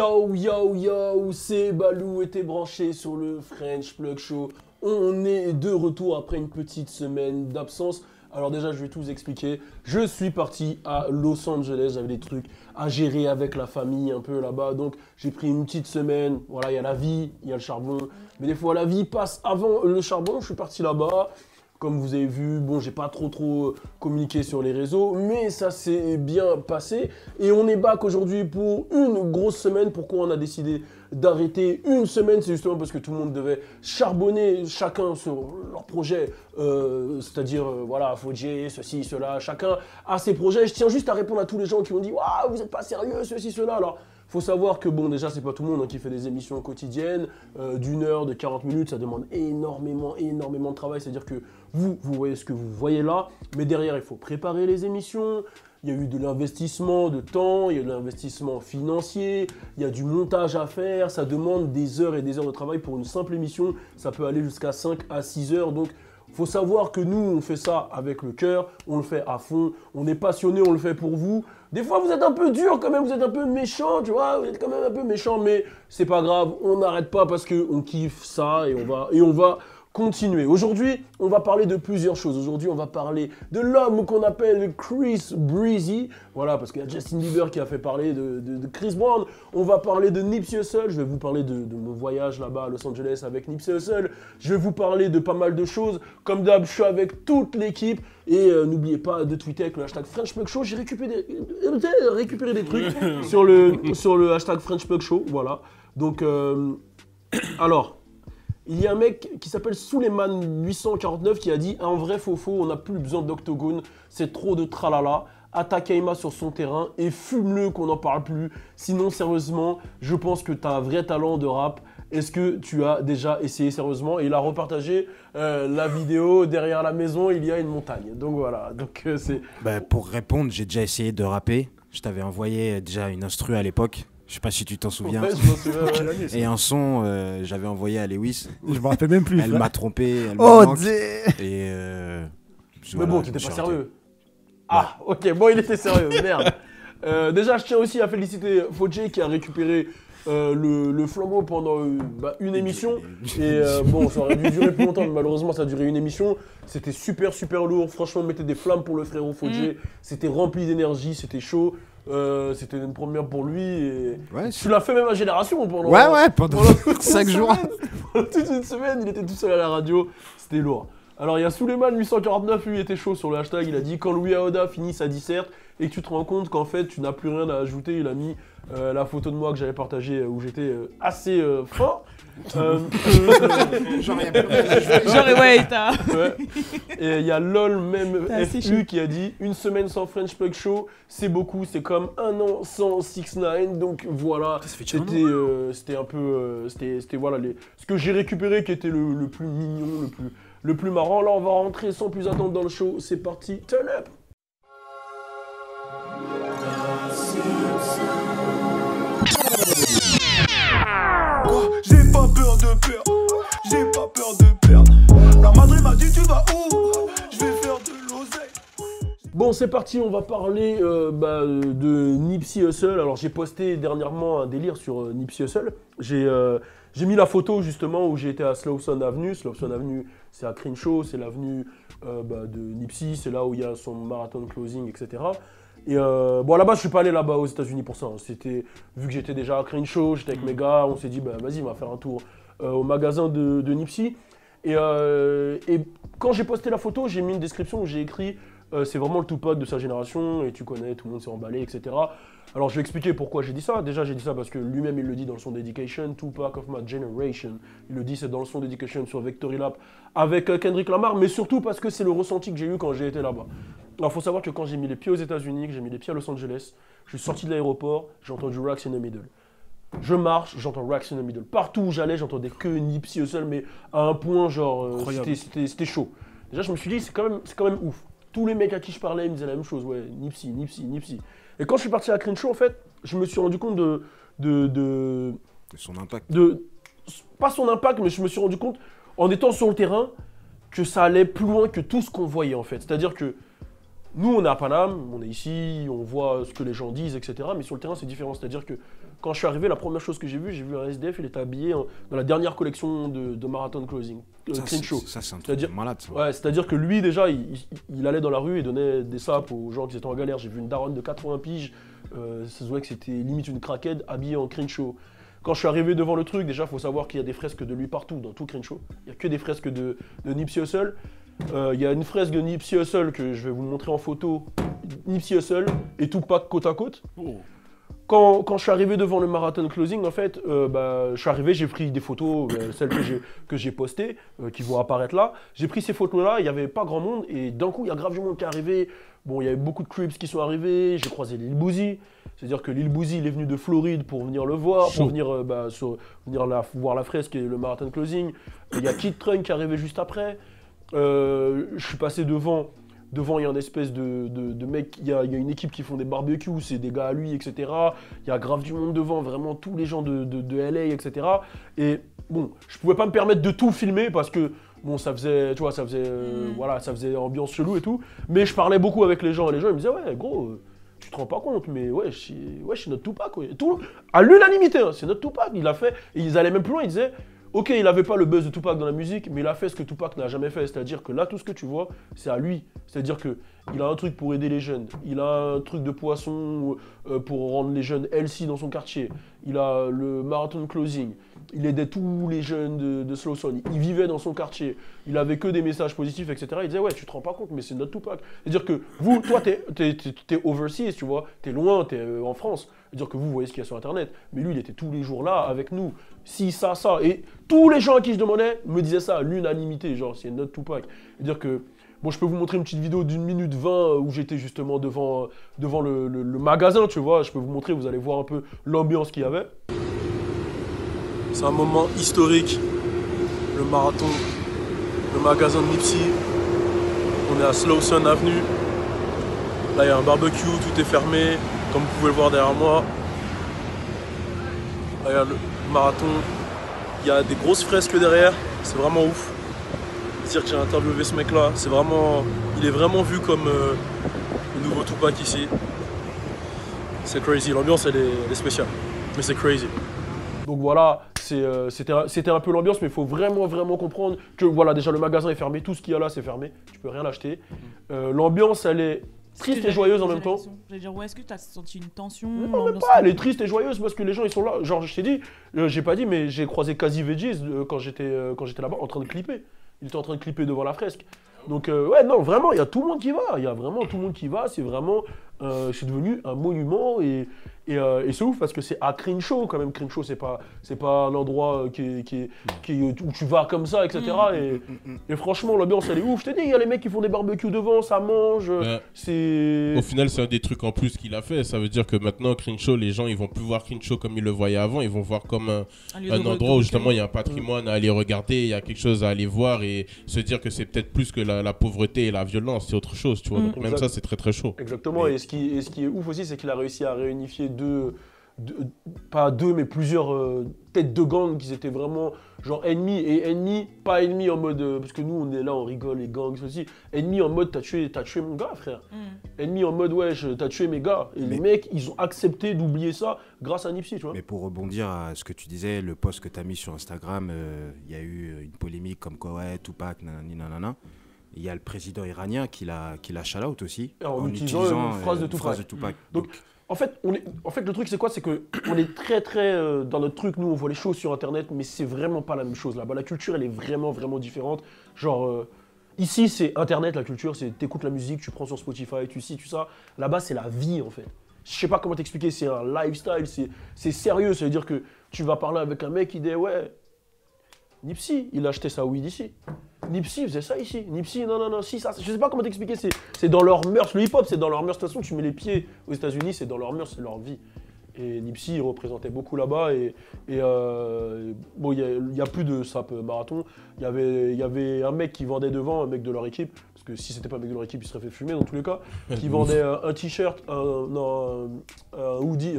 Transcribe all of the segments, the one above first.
Yo yo yo, c'est Balou et t'es branché sur le French Plug Show. On est de retour après une petite semaine d'absence. Alors déjà, je vais tout vous expliquer. Je suis parti à Los Angeles, j'avais des trucs à gérer avec la famille un peu là-bas. Donc j'ai pris une petite semaine. Voilà, il y a la vie, il y a le charbon. Mais des fois, la vie passe avant le charbon. Je suis parti là-bas. Comme vous avez vu, bon, j'ai pas trop communiqué sur les réseaux, mais ça s'est bien passé. Et on est back aujourd'hui pour une grosse semaine. Pourquoi on a décidé d'arrêter une semaine? C'est justement parce que tout le monde devait charbonner chacun sur leur projet. C'est-à-dire, voilà, Fodjé, ceci, cela, chacun a ses projets. Je tiens juste à répondre à tous les gens qui ont dit « Waouh, vous êtes pas sérieux, ceci, cela ». Alors, faut savoir que, bon, déjà, c'est pas tout le monde hein, qui fait des émissions quotidiennes d'une heure, de 40 minutes. Ça demande énormément de travail. C'est-à-dire que vous voyez ce que vous voyez là, mais derrière, il faut préparer les émissions. Il y a eu de l'investissement de temps, il y a de l'investissement financier, il y a du montage à faire. Ça demande des heures et des heures de travail pour une simple émission. Ça peut aller jusqu'à 5 à 6 heures. Donc, il faut savoir que nous, on fait ça avec le cœur, on le fait à fond, on est passionné, on le fait pour vous. Des fois, vous êtes un peu dur quand même, vous êtes un peu méchant, tu vois, vous êtes quand même un peu méchant, mais c'est pas grave, on n'arrête pas parce qu'on kiffe ça et on va continuer. Aujourd'hui, on va parler de plusieurs choses. Aujourd'hui, on va parler de l'homme qu'on appelle Chris Breezy. Voilà, parce qu'il y a Justin Bieber qui a fait parler de Chris Brown. On va parler de Nipsey Hussle. Je vais vous parler de mon voyage là-bas à Los Angeles avec Nipsey Hussle. Je vais vous parler de pas mal de choses. Comme d'hab, je suis avec toute l'équipe. Et n'oubliez pas de tweeter avec le hashtag French Plug Show. J'ai récupéré des trucs sur le hashtag French Plug Show. Voilà. Donc, alors... Il y a un mec qui s'appelle Suleiman849 qui a dit « Un vrai faux, on n'a plus besoin d'octogone, c'est trop de tralala. Attaque Aima sur son terrain et fume-le qu'on n'en parle plus. Sinon, sérieusement, je pense que tu as un vrai talent de rap. Est-ce que tu as déjà essayé sérieusement ?» Et il a repartagé la vidéo. Derrière la maison, il y a une montagne. Donc voilà. Donc, c'est... Pour répondre, j'ai déjà essayé de rapper. Je t'avais envoyé déjà une instru à l'époque. Je sais pas si tu t'en souviens. Ouais, je m'en souviens, ouais. Et un son, j'avais envoyé à Lewis. Je me rappelle même plus. Elle m'a trompé, elle Oh, m'a manqué. Et mais bon, tu n'étais pas sérieux. Ah, ok, bon, il était sérieux, merde. Déjà, je tiens aussi à féliciter Fodjé qui a récupéré le flambeau pendant une émission. Et bon, ça aurait dû durer plus longtemps, mais malheureusement, ça a duré une émission. C'était super lourd. Franchement, mettez des flammes pour le frérot Fodjé. C'était rempli d'énergie, c'était chaud. C'était une première pour lui et ouais, tu l'as fait même à Génération pendant pendant 5 jours. Pendant toute une semaine, il était tout seul à la radio, c'était lourd. Alors il y a Suleiman849, lui était chaud sur le hashtag, il a dit quand Louis Aoda finit sa disserte et que tu te rends compte qu'en fait tu n'as plus rien à ajouter, il a mis la photo de moi que j'avais partagée où j'étais assez fort. J'aurais ouais. Et il y a LOL même FU qui a dit une semaine sans French Plug Show, c'est beaucoup, c'est comme un an sans 6ix9ine. Donc voilà, c'était un peu, c'était voilà ce que j'ai récupéré qui était le plus mignon, le plus marrant. Là on va rentrer sans plus attendre dans le show. C'est parti, turn up. J'ai pas peur de perdre, j'ai pas peur de perdre. La Madrid m'a dit tu vas où? Je vais faire de l'oseille. Bon, c'est parti, on va parler de Nipsey Hussle. Alors j'ai posté dernièrement un délire sur Nipsey Hussle. J'ai mis la photo justement où j'ai été à Slauson Avenue. Slauson Avenue, c'est à Crenshaw, c'est l'avenue de Nipsey, c'est là où il y a son marathon closing, etc. Et bon, à la base, je suis pas allé là-bas aux États-Unis pour ça. C'était vu que j'étais déjà à Crenshaw, j'étais avec mes gars, on s'est dit vas-y, on va faire un tour au magasin de Nipsey. Et quand j'ai posté la photo, j'ai mis une description où j'ai écrit c'est vraiment le Tupac de sa génération et tu connais, tout le monde s'est emballé, etc. Alors je vais expliquer pourquoi j'ai dit ça. Déjà j'ai dit ça parce que lui-même il le dit dans le son Dedication, Tupac of my generation. Il le dit, c'est dans le son Dedication sur Victory Lap avec Kendrick Lamar, mais surtout parce que c'est le ressenti que j'ai eu quand j'ai été là-bas. Alors il faut savoir que quand j'ai mis les pieds aux États-Unis, que j'ai mis les pieds à Los Angeles, je suis sorti de l'aéroport, j'ai entendu Racks in the Middle. Je marche, j'entends Racks in the Middle. Partout où j'allais, j'entendais que Nipsey Hussle, mais à un point genre c'était chaud. Déjà je me suis dit c'est quand même ouf. Tous les mecs à qui je parlais, ils me disaient la même chose, ouais, Nipsey. Et quand je suis parti à Crenshaw, en fait, je me suis rendu compte de son impact. Pas son impact, mais je me suis rendu compte, en étant sur le terrain, que ça allait plus loin que tout ce qu'on voyait, en fait. C'est-à-dire que Nous, on est à Paname, on est ici, on voit ce que les gens disent, etc. Mais sur le terrain, c'est différent. C'est-à-dire que quand je suis arrivé, la première chose que j'ai vu un SDF, il était habillé dans la dernière collection de Marathon Closing, Crenshaw. Ça, c'est un truc malade. Ça. Ouais, c'est-à-dire que lui, déjà, il allait dans la rue et donnait des sapes aux gens qui étaient en galère. J'ai vu une daronne de 80 piges, ça se voyait que c'était limite une craquette habillée en Crenshaw. Quand je suis arrivé devant le truc, déjà, il faut savoir qu'il y a des fresques de lui partout, dans tout Crenshaw. Il n'y a que des fresques de Nipsey Hussle. Il y a une fresque de Nipsey Hussle que je vais vous montrer en photo. Nipsey Hussle et Tupac côte à côte. Oh. Quand je suis arrivé devant le Marathon Closing, en fait, je suis arrivé, j'ai pris des photos, celles que j'ai postées, qui vont apparaître là. J'ai pris ces photos-là, il n'y avait pas grand monde, et d'un coup, il y a grave du monde qui est arrivé. Bon, il y avait beaucoup de Crips qui sont arrivés, j'ai croisé Lil Boozy. C'est-à-dire que Lil Boozy, il est venu de Floride pour venir le voir, pour venir, voir la fresque et le Marathon Closing. Il y a Kid Trunk qui est arrivé juste après. Je suis passé devant, il y a une espèce de mec, il y a une équipe qui font des barbecues, c'est des gars à lui, etc. Il y a grave du monde devant, vraiment tous les gens de LA, etc. Et bon, je pouvais pas me permettre de tout filmer parce que bon, ça faisait, tu vois, ça faisait ambiance chelou et tout. Mais je parlais beaucoup avec les gens et les gens ils me disaient ouais gros, tu te rends pas compte, mais ouais, c'est notre Tupac, ouais. Tout, à l'unanimité, hein, c'est notre Tupac, il a fait, et ils allaient même plus loin, ils disaient ok, il n'avait pas le buzz de Tupac dans la musique, mais il a fait ce que Tupac n'a jamais fait. C'est-à-dire que là, tout ce que tu vois, c'est à lui. C'est-à-dire qu'il a un truc pour aider les jeunes. Il a un truc de poisson pour rendre les jeunes healthy dans son quartier. Il a le Marathon Closing. Il aidait tous les jeunes de Slow Son. Il vivait dans son quartier. Il avait que des messages positifs, etc. Il disait, ouais, tu te rends pas compte, mais c'est notre Tupac. C'est-à-dire que vous, toi, t'es overseas, tu vois. T'es loin, t'es en France. C'est-à-dire que vous voyez ce qu'il y a sur Internet. Mais lui, il était tous les jours là, avec nous. Si, ça. Et tous les gens à qui je demandais me disaient ça à l'unanimité. Genre, c'est notre Tupac. C'est-à-dire que, bon, je peux vous montrer une petite vidéo d'1 minute 20 où j'étais justement devant le magasin, tu vois. Je peux vous montrer, vous allez voir un peu l'ambiance qu'il y avait. C'est un moment historique. Le marathon, le magasin de Nipsey. On est à Slowson Avenue. Là, il y a un barbecue, tout est fermé. Comme vous pouvez le voir derrière moi. Là, il y a le marathon. Il y a des grosses fresques derrière. C'est vraiment ouf. C'est-à-dire que j'ai interviewé ce mec-là. C'est vraiment... Il est vraiment vu comme le nouveau Tupac ici. C'est crazy. L'ambiance, elle est spéciale. Mais c'est crazy. Donc voilà, c'était un peu l'ambiance, mais il faut vraiment comprendre que voilà, déjà le magasin est fermé, tout ce qu'il y a là c'est fermé, tu peux rien l'acheter. L'ambiance elle est triste et joyeuse en même temps. J'allais dire, ouais, est-ce que tu as senti une tension? Non, même pas, elle est triste et joyeuse parce que les gens ils sont là. Genre je t'ai dit, j'ai pas dit, mais j'ai croisé Kazi Veggies quand j'étais là-bas en train de clipper. Il était en train de clipper devant la fresque. Donc ouais, non, vraiment, il y a tout le monde qui va. Il y a vraiment tout le monde qui va. C'est vraiment, c'est devenu un monument et c'est ouf parce que c'est à Crenshaw quand même. Crenshaw, c'est pas un endroit où tu vas comme ça, etc. Et franchement, l'ambiance, elle est ouf. Je t'ai dit, il y a les mecs qui font des barbecues devant, ça mange. Au final, c'est un des trucs en plus qu'il a fait. Ça veut dire que maintenant, Crenshaw, les gens, ils vont plus voir Crenshaw comme ils le voyaient avant. Ils vont voir comme un endroit où justement il y a un patrimoine à aller regarder, il y a quelque chose à aller voir et se dire que c'est peut-être plus que la pauvreté et la violence, c'est autre chose, tu vois. Donc même ça, c'est très très chaud. Exactement. Et ce qui est ouf aussi, c'est qu'il a réussi à réunifier pas deux, mais plusieurs têtes de gang qui étaient vraiment genre ennemis. Et ennemis, pas ennemis en mode... parce que nous, on est là, on rigole, les gangs, ceci. Ennemis en mode, t'as tué mon gars, frère. Ennemis en mode, ouais, t'as tué mes gars. Et les mecs, ils ont accepté d'oublier ça grâce à Nipsey, tu vois. Mais pour rebondir à ce que tu disais, le post que t'as mis sur Instagram, il y a eu une polémique comme quoi, ouais, Tupac, nanani, nanana. Il y a le président iranien qui l'a shout-out aussi. En utilisant une phrase de Tupac. Donc, en fait, le truc, c'est quoi? C'est qu'on est très, dans notre truc, nous, on voit les choses sur Internet, mais c'est vraiment pas la même chose là-bas. La culture, elle est vraiment différente. Genre, ici, c'est Internet, la culture, c'est t'écoutes la musique, tu prends sur Spotify, tu ça. Là-bas, c'est la vie, en fait. Je sais pas comment t'expliquer, c'est un lifestyle, c'est sérieux. Ça veut dire que tu vas parler avec un mec qui dit, ouais, Nipsey, il a acheté sa weed ici. Nipsey faisait ça ici. Nipsey, non, si, ça. Je sais pas comment t'expliquer, c'est dans leur mœurs. Le hip-hop, c'est dans leur mœurs. De toute façon, tu mets les pieds aux États-Unis, c'est dans leur mœurs, c'est leur vie. Et Nipsey, il représentait beaucoup là-bas. Bon, il n'y a plus de sap marathon. Il y avait un mec qui vendait devant, un mec de leur équipe. Parce que si c'était pas un mec de leur équipe, il serait fait fumer dans tous les cas. Qui vendait un t-shirt, un hoodie,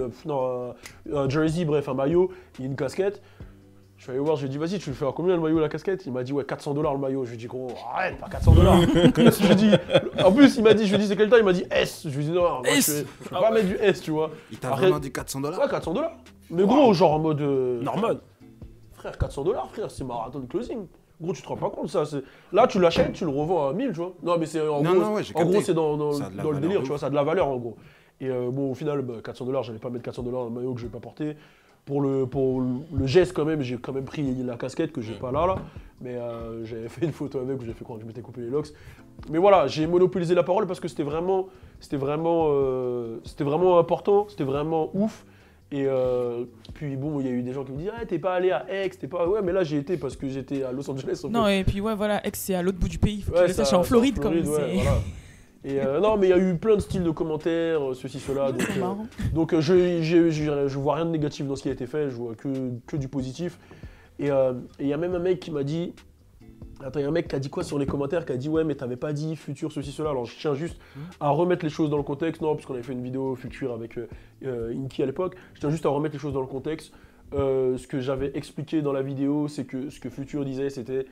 un jersey, bref, un maillot et une casquette. Je suis allé voir, je lui ai dit, vas-y, tu le fais à combien le maillot, la casquette? Il m'a dit, ouais, 400 $ le maillot. Je lui ai dit, gros, arrête, pas 400 $. Je lui ai dit, en plus, il m'a dit, je lui ai dit, c'est quel temps? Il m'a dit S. Je lui ai dit, non, moi, je peux pas mettre du S, tu vois. Il t'a vraiment dit 400 $? Ouais, 400 $. Mais gros, genre en mode. Normal. Frère, 400 $, frère, c'est marathon de closing. Gros, tu te rends pas compte, ça. Là, tu l'achètes, tu le revends à 1000, tu vois. Non, mais c'est en gros, c'est dans le délire, tu vois, ça a de la valeur, en gros. Et bon, au final, 400 $, j'allais pas mettre 400 $ dans un maillot que je vais pas porter. Pour le geste, quand même, j'ai quand même pris la casquette que j'ai pas là. Mais j'avais fait une photo avec où j'ai fait quand je m'étais coupé les locks. Mais voilà, j'ai monopolisé la parole parce que c'était vraiment important, c'était vraiment ouf. Et puis bon, il y a eu des gens qui me disent, ah, t'es pas allé à Aix, t'es pas. Ouais, mais là j'ai été parce que j'étais à Los Angeles. Non, et puis ouais, voilà, Aix c'est à l'autre bout du pays. Faut que tu le saches, en Floride quand même. Ouais, voilà. Et non, mais il y a eu plein de styles de commentaires, ceci, cela. Donc je vois rien de négatif dans ce qui a été fait, je vois que du positif. Et il y a même un mec qui m'a dit. Attends, il y a un mec qui a dit quoi sur les commentaires, qui a dit ouais, mais t'avais pas dit Futur, ceci, cela. Alors je tiens juste à remettre les choses dans le contexte. Non, parce qu'on avait fait une vidéo Futur avec Inky à l'époque. Je tiens juste à remettre les choses dans le contexte. Ce que j'avais expliqué dans la vidéo, c'est que ce que Futur disait, c'était.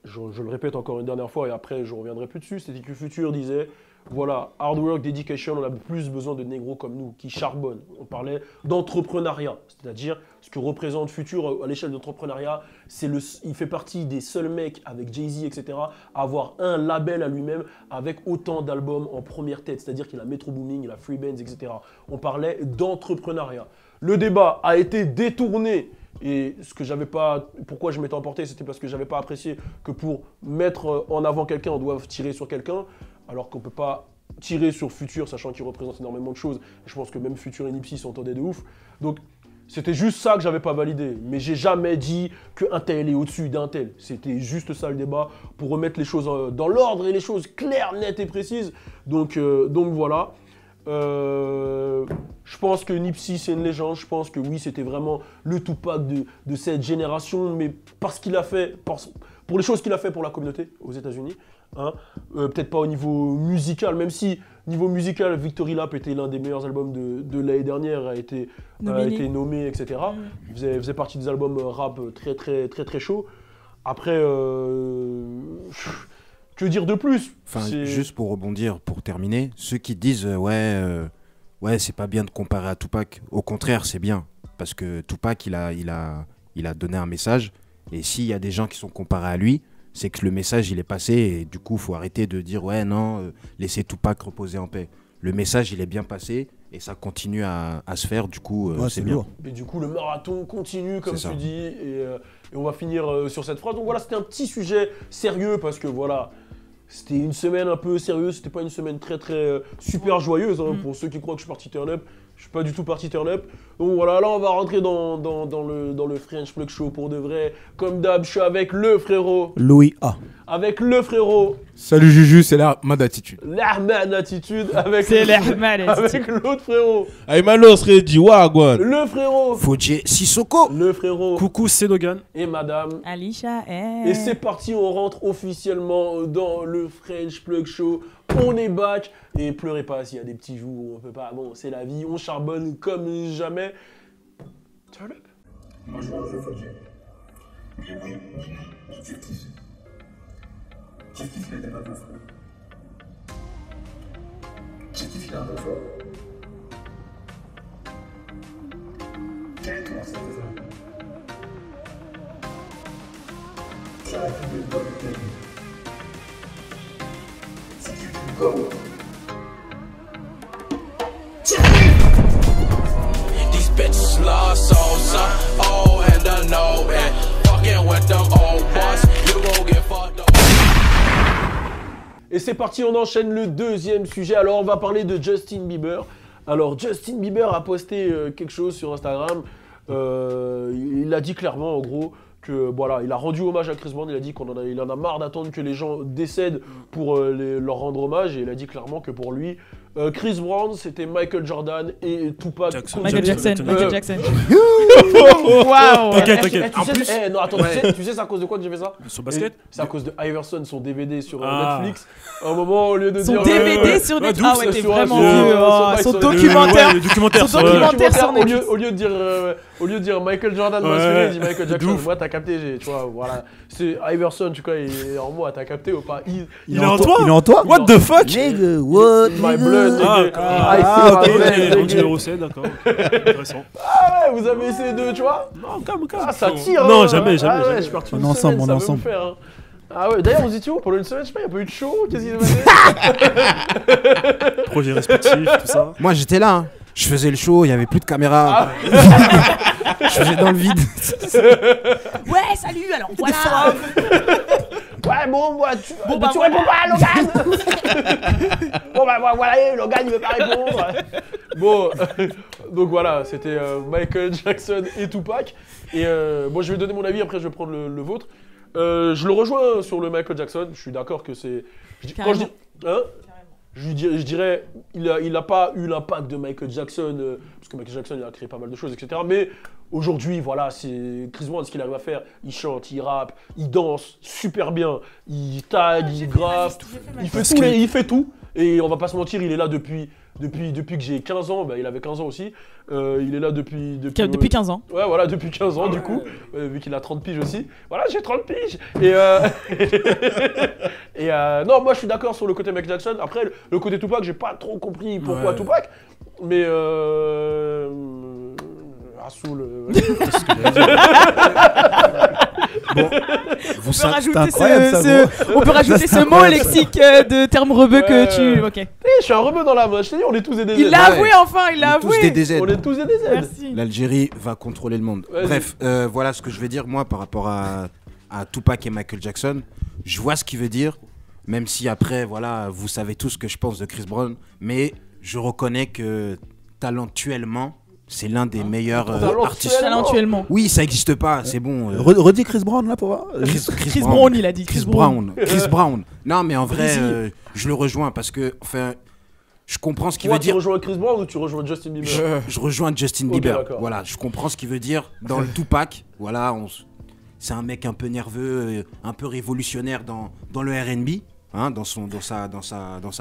Je le répète encore une dernière fois et après je reviendrai plus dessus. C'était que Futur disait. Voilà, hard work, dedication, on a plus besoin de négros comme nous, qui charbonnent. On parlait d'entrepreneuriat, c'est-à-dire ce que représente Futur à l'échelle d'entrepreneuriat. Il fait partie des seuls mecs avec Jay-Z, etc., à avoir un label à lui-même avec autant d'albums en première tête. C'est-à-dire qu'il a Metro Booming, il a Free Bands, etc. On parlait d'entrepreneuriat. Le débat a été détourné. Et pourquoi je m'étais emporté, c'était parce que j'avais pas apprécié que pour mettre en avant quelqu'un, on doit tirer sur quelqu'un. Alors qu'on ne peut pas tirer sur Futur, sachant qu'il représente énormément de choses. Je pense que même Futur et Nipsey s'entendaient de ouf. Donc, c'était juste ça que j'avais pas validé. Mais j'ai jamais dit qu'un tel est au-dessus d'un tel. C'était juste ça le débat, pour remettre les choses dans l'ordre et les choses claires, nettes et précises. Donc voilà. Je pense que Nipsey, c'est une légende. Je pense que oui, c'était vraiment le Tupac de cette génération. Mais parce qu'il a fait, pour les choses qu'il a fait pour la communauté aux États-Unis. Hein, peut-être pas au niveau musical, même si niveau musical, Victory Lap était l'un des meilleurs albums de l'année dernière, a été nommé, etc. Faisait partie des albums rap très très très très chauds. Après, que dire de plus? Enfin, juste pour rebondir, pour terminer, ceux qui disent ouais, c'est pas bien de comparer à Tupac. Au contraire, c'est bien parce que Tupac, il a donné un message, et s'il y a des gens qui sont comparés à lui, c'est que le message il est passé, et du coup il faut arrêter de dire ouais non, laissez Tupac reposer en paix. Le message il est bien passé et ça continue à se faire, du coup c'est bien. Et du coup le marathon continue comme tu dis, et on va finir sur cette phrase. Donc voilà, c'était un petit sujet sérieux parce que voilà, c'était une semaine un peu sérieuse, c'était pas une semaine très très super joyeuse hein, pour ceux qui croient que je suis parti turn up. Je suis pas du tout parti turn up. Donc voilà, là on va rentrer dans le French Plug Show pour de vrai. Comme d'hab, je suis avec le frérot. Louis A. Avec le frérot. Salut Juju, c'est l'Ahmad Attitude. L'Ahmad Attitude. C'est l'Ahmad Attitude. Avec l'autre frérot. Aïmalo serait du Wagwan. Le frérot. Fodje Sissoko. Le frérot. Coucou, c'est Dogan. Et madame. Alicia. Et c'est parti, on rentre officiellement dans le French Plug Show. On est back. Et pleurez pas s'il y a des petits jours où on peut pas. Bon, c'est la vie, on charbonne comme jamais. Turn up. Moi, je m'appelle Fodje. Mais oui, Tiftif. Tiftif n'était pas mon frère. Tiftif, il a un peu fort. Tais-toi, c'est ça. Ça a fait de bonnes thèmes. Si tu peux go. These bitches love Sosa, oh and the no and fucking with them old boys, you gon' get fucked up. Et c'est parti, on enchaîne le deuxième sujet. Alors on va parler de Justin Bieber. Alors Justin Bieber a posté quelque chose sur Instagram. Il a dit clairement en gros que voilà, il a rendu hommage à Chris Brown. Il a dit qu'il en a marre d'attendre que les gens décèdent pour leur rendre hommage. Et il a dit clairement que pour lui, Chris Brown, c'était Michael Jordan et Tupac. Michael Jackson. Waouh. T'inquiète. Non, attends, tu sais c'est à cause de quoi que j'ai fait ça? Sur basket. C'est à cause de Iverson, son DVD sur Netflix. À un moment, au lieu de dire. Son DVD sur Netflix. Ah ouais, t'es vraiment vieux. Son documentaire. Son documentaire sur Netflix. Au lieu de dire Michael Jordan, il dit Michael Jackson. Moi, t'as capté, tu vois, voilà. C'est Iverson, tu vois, il est en moi, t'as capté ou pas? Il est en toi? Il est en toi? What the fuck? Nigga, what? My blood. Ok, numéro 7, d'accord. Intéressant. Ah ouais, vous avez essayé de, tu vois? Non, calme. Ah, ça tire. Non, jamais. Ah ouais, je suis parti. On est ensemble, on est ensemble. Ah ouais, d'ailleurs, vous étiez où pendant une semaine? Je sais pas, il n'y a pas eu de show? Qu'est-ce qui s'est passé? Projet respectif, tout ça. Moi, j'étais là. Je faisais le show, il n'y avait plus de caméra. Je faisais dans le vide. Ouais, salut, alors voilà. Ouais, bon, tu réponds pas, Logan. Bon, bah voilà, Logan, il veut pas répondre. Bon, donc voilà, c'était Michael Jackson et Tupac. Et bon, je vais donner mon avis, après je vais prendre le vôtre. Je le rejoins sur le Michael Jackson, je suis d'accord que c'est... Quand je dis... Hein? Je dirais, il n'a pas eu l'impact de Michael Jackson, parce que Michael Jackson il a créé pas mal de choses, etc. Mais aujourd'hui, voilà, c'est Chris Brown, ce qu'il arrive à faire. Il chante, il rappe, il danse super bien, il tag, il graffe, il fait tout. Et on va pas se mentir, il est là depuis que j'ai 15 ans, bah, il avait 15 ans aussi. Il est là depuis 15 ans. Ouais, voilà, depuis 15 ans du coup, vu qu'il a 30 piges aussi. Voilà, j'ai 30 piges. Et non, moi je suis d'accord sur le côté Michael Jackson. Après, le côté Tupac, j'ai pas trop compris pourquoi Tupac. Mais Rasoul. Bon, on peut rajouter ce mot lexique de termes rebeux que tu. Ok. Je suis un rebeu dans l'âme, je t'ai dit, on est tous des DZ. Il l'a avoué enfin, il l'a avoué. On est tous des DZ. Merci. L'Algérie va contrôler le monde. Bref, voilà ce que je vais dire moi par rapport à Tupac et Michael Jackson. Je vois ce qu'il veut dire, même si après, voilà, vous savez tous ce que je pense de Chris Brown, mais je reconnais que talentuellement, c'est l'un des meilleurs artistes. Talentuellement. Oui, ça n'existe pas, c'est bon. Redis Chris Brown là pour voir. Chris Brown, il a dit. Chris Brown. Non, mais en vrai, je le rejoins parce que, enfin, je comprends ce qu'il veut dire. Tu rejoins Chris Brown ou tu rejoins Justin Bieber? Je rejoins Justin Bieber. D'accord. Voilà, je comprends ce qu'il veut dire dans le Tupac. Voilà, c'est un mec un peu nerveux, un peu révolutionnaire dans le R&B. Hein, dans sa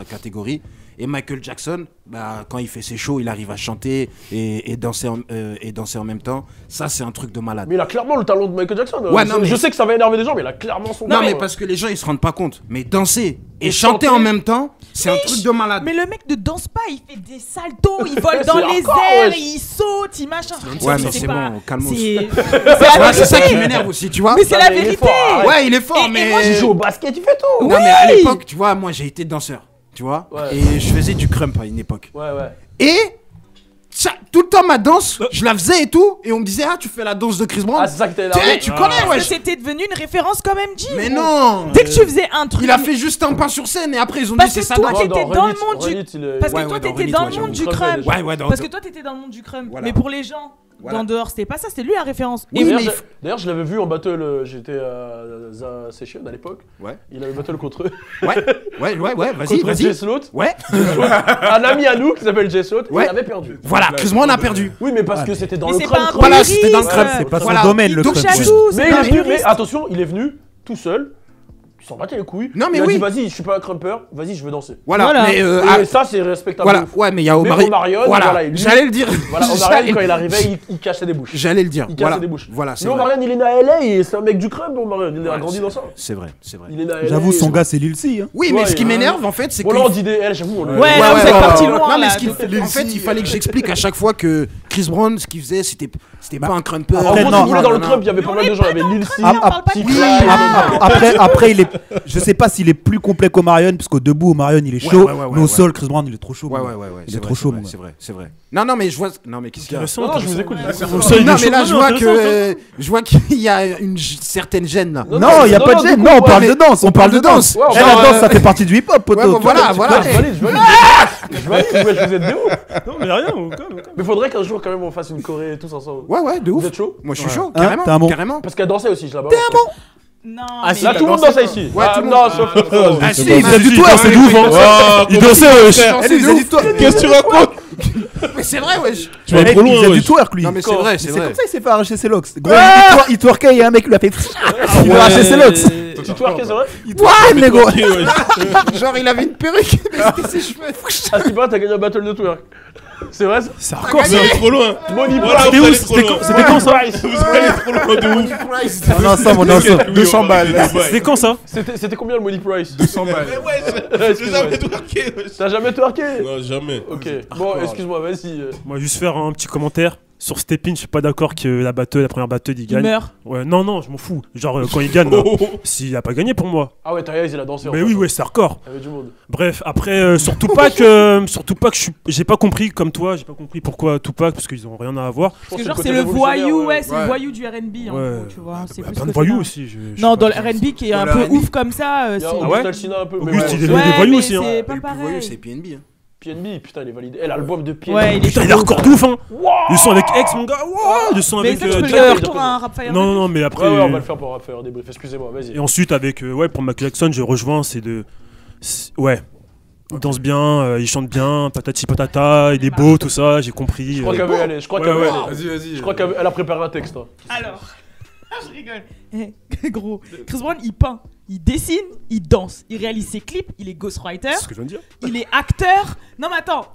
catégorie. Et Michael Jackson, bah, quand il fait ses shows, il arrive à chanter et danser en même temps. Ça, c'est un truc de malade. Mais il a clairement le talent de Michael Jackson. Ouais, non, je sais que ça va énerver des gens, mais il a clairement son talent. Non, mais parce que les gens, ils se rendent pas compte. Mais danser et chanter en même temps, c'est un truc de malade. Mais le mec ne danse pas, il fait des saltos, il vole dans les airs, il saute, il machin. Ouais, mais c'est bon, calme-toi. C'est ça qui m'énerve aussi, tu vois. Mais c'est la vérité. Ouais, il est fort, mais... Il joue au basket, il fait tout. Non, mais à l'époque, tu vois, moi, j'ai été danseur. Tu vois, et je faisais du crump à une époque. Et tout le temps ma danse, je la faisais et tout, et on me disait tu fais la danse de Chris Brown. Ah, c'est ça que t'as énervé. Tu connais, ouais. C'était devenu une référence comme MJ. Mais non. Dès que tu faisais un truc. Il a fait juste un pas sur scène et après ils ont dit c'est ça. Parce que toi t'étais dans le monde du. Parce que toi t'étais dans le monde du crump. Parce que toi t'étais dans le monde du crump. Mais pour les gens. Dans dehors, c'était pas ça, c'était lui la référence. Oui, d'ailleurs, je l'avais vu en battle, j'étais à The Session à l'époque. Ouais. Il avait battle contre eux. Ouais, vas-y. Contre J-Slot. Ouais. Un ami à nous qui s'appelle J-Slot, il avait perdu. Voilà, Chris Brown a perdu. Oui, mais parce que c'était dans le crump. Voilà, c'était dans le crump. C'est pas son domaine, le crump. Mais attention, il est venu tout seul. S'en battait les couilles. Non, mais il a oui. dit vas-y, je suis pas un crumper, vas-y, je veux danser. Voilà. Mais ça, c'est respectable. Voilà. Ouais, mais il y a Omarion. Voilà. J'allais le dire. Voilà, Omarion, quand il arrivait, il cachait des bouches. J'allais le dire. Il cachait des bouches. Voilà. Mais Omarion, il est né à LA et c'est un mec du crump, Omarion. Il a grandi dans ça. C'est vrai. Il est né à LA. J'avoue, son gars, c'est Lil C. Oui, mais ce qui m'énerve, en fait, c'est que. Voilà, on dit des L, j'avoue. Ouais, vous êtes parti loin. Non, mais en fait, il fallait que j'explique à chaque fois que Chris Brown, ce qu'il faisait, c'était pas un crumper. En gros, si vous voulez, dans le crump, il y avait pas mal de gens. Il y avait Lil C. Après, je sais pas s'il est plus complet qu'Omarion, parce qu'au debout, Omarion il est chaud, mais au sol, Chris Brown il est trop chaud. Ouais. Il est trop chaud, c'est vrai. Non, mais je vois. Non, mais qu'est-ce qu'il y a ? Non, je vous écoute. Non, mais là, je vois qu'il y a une certaine gêne là. Non, il y a pas de gêne. Non, on parle de danse. On parle de danse. La danse, ça fait partie du hip-hop, poteau. Voilà. Je valide, vous êtes de ouf. Non, mais rien, Mais faudrait qu'un jour, quand même, on fasse une choré tous ensemble. Ouais, de ouf. Vous êtes chaud ? Moi, je suis chaud, Carrément. carrément. Parce qu'elle dansait aussi, je la balance. T'es un bon. Non. Ah, si, là, tout le monde danse ici. Ouais, tout le non, monde. sauf. Ah, si, il faisait du twerk, c'est ouf, hein. Il dansait, il faisait du twerk. Qu'est-ce que tu racontes? Mais c'est vrai, wesh. Tu vas trop loin, il faisait wesh. du twerk, lui. Non, mais c'est vrai, c'est C'est vrai. comme ça qu'il s'est fait arracher ses locks. Gros, il twerkait, il y a un mec qui lui a fait. Il lui a arraché ses locks. Tu twerkais, c'est vrai? Ouais, mais gros. Genre, il avait une perruque, mais c'était ses cheveux. À ce qui paraît, t'as gagné un battle de twerk. C'est vrai ça? C'est hardcore, Vous allez trop loin. Money Voilà, Price. vous allez trop loin. C'était quand ça? Price. Vous allez trop loin de ouf. On ensemble, 200 balles. C'était quand ça? C'était combien le Money Price? 200 balles. Mais ouais, j'ai jamais twerké. T'as jamais twerké? Non, jamais. Ok. Bon, excuse-moi, vas-y. Moi, juste faire un petit commentaire. Sur Stepin, je suis pas d'accord que la première battle, il gagne. Il meurt. Ouais, non, je m'en fous. Genre, quand il gagne, s'il a pas gagné pour moi. Ah ouais, Tariaz, il a dansé. Mais oui, ouais, c'est hardcore. Il y avait du monde. Bref, après, sur Tupac, j'ai pas compris comme toi, j'ai pas compris pourquoi Tupac, parce qu'ils ont rien à voir. Parce que genre, c'est le voyou, c'est le voyou du R&B, en Ouais. gros, tu vois. C'est plus Plein que de voyous ça. aussi. Non, dans le R&B qui est un peu ouf comme ça, Il y a c'est. Auguste Alsina un peu. mais Auguste, ouais, il est c'est- des voyous mais aussi, hein. c'est pas Le plus voyou, pareil. c'est PNB. hein. PNB, putain, il est validé. Eh, l'album de PNB. Ouais, il est Putain, il est hardcore de ouf, hein. Le son avec X, mon gars. Le son Mais avec. ça, tu peux le Jack. faire retour à un rap fire. Non, mais après. Ouais, on va le faire pour faire un débrief. Excusez-moi, vas-y. Et ensuite, avec. Ouais, pour Michael Jackson, je rejoins, ouais. Il danse bien, il chante bien, patati patata, il est beau, tout ça, j'ai compris. Je crois qu'elle veut y aller. Je crois Ouais, qu'elle veut y ouais. aller. Vas-y. Je crois qu'elle a préparé un texte. hein. Alors, je rigole. Gros, Chris Brown, il peint, il dessine, il danse, il réalise ses clips, il est ghostwriter, C'est ce que je viens de dire. il est acteur. Non mais attends.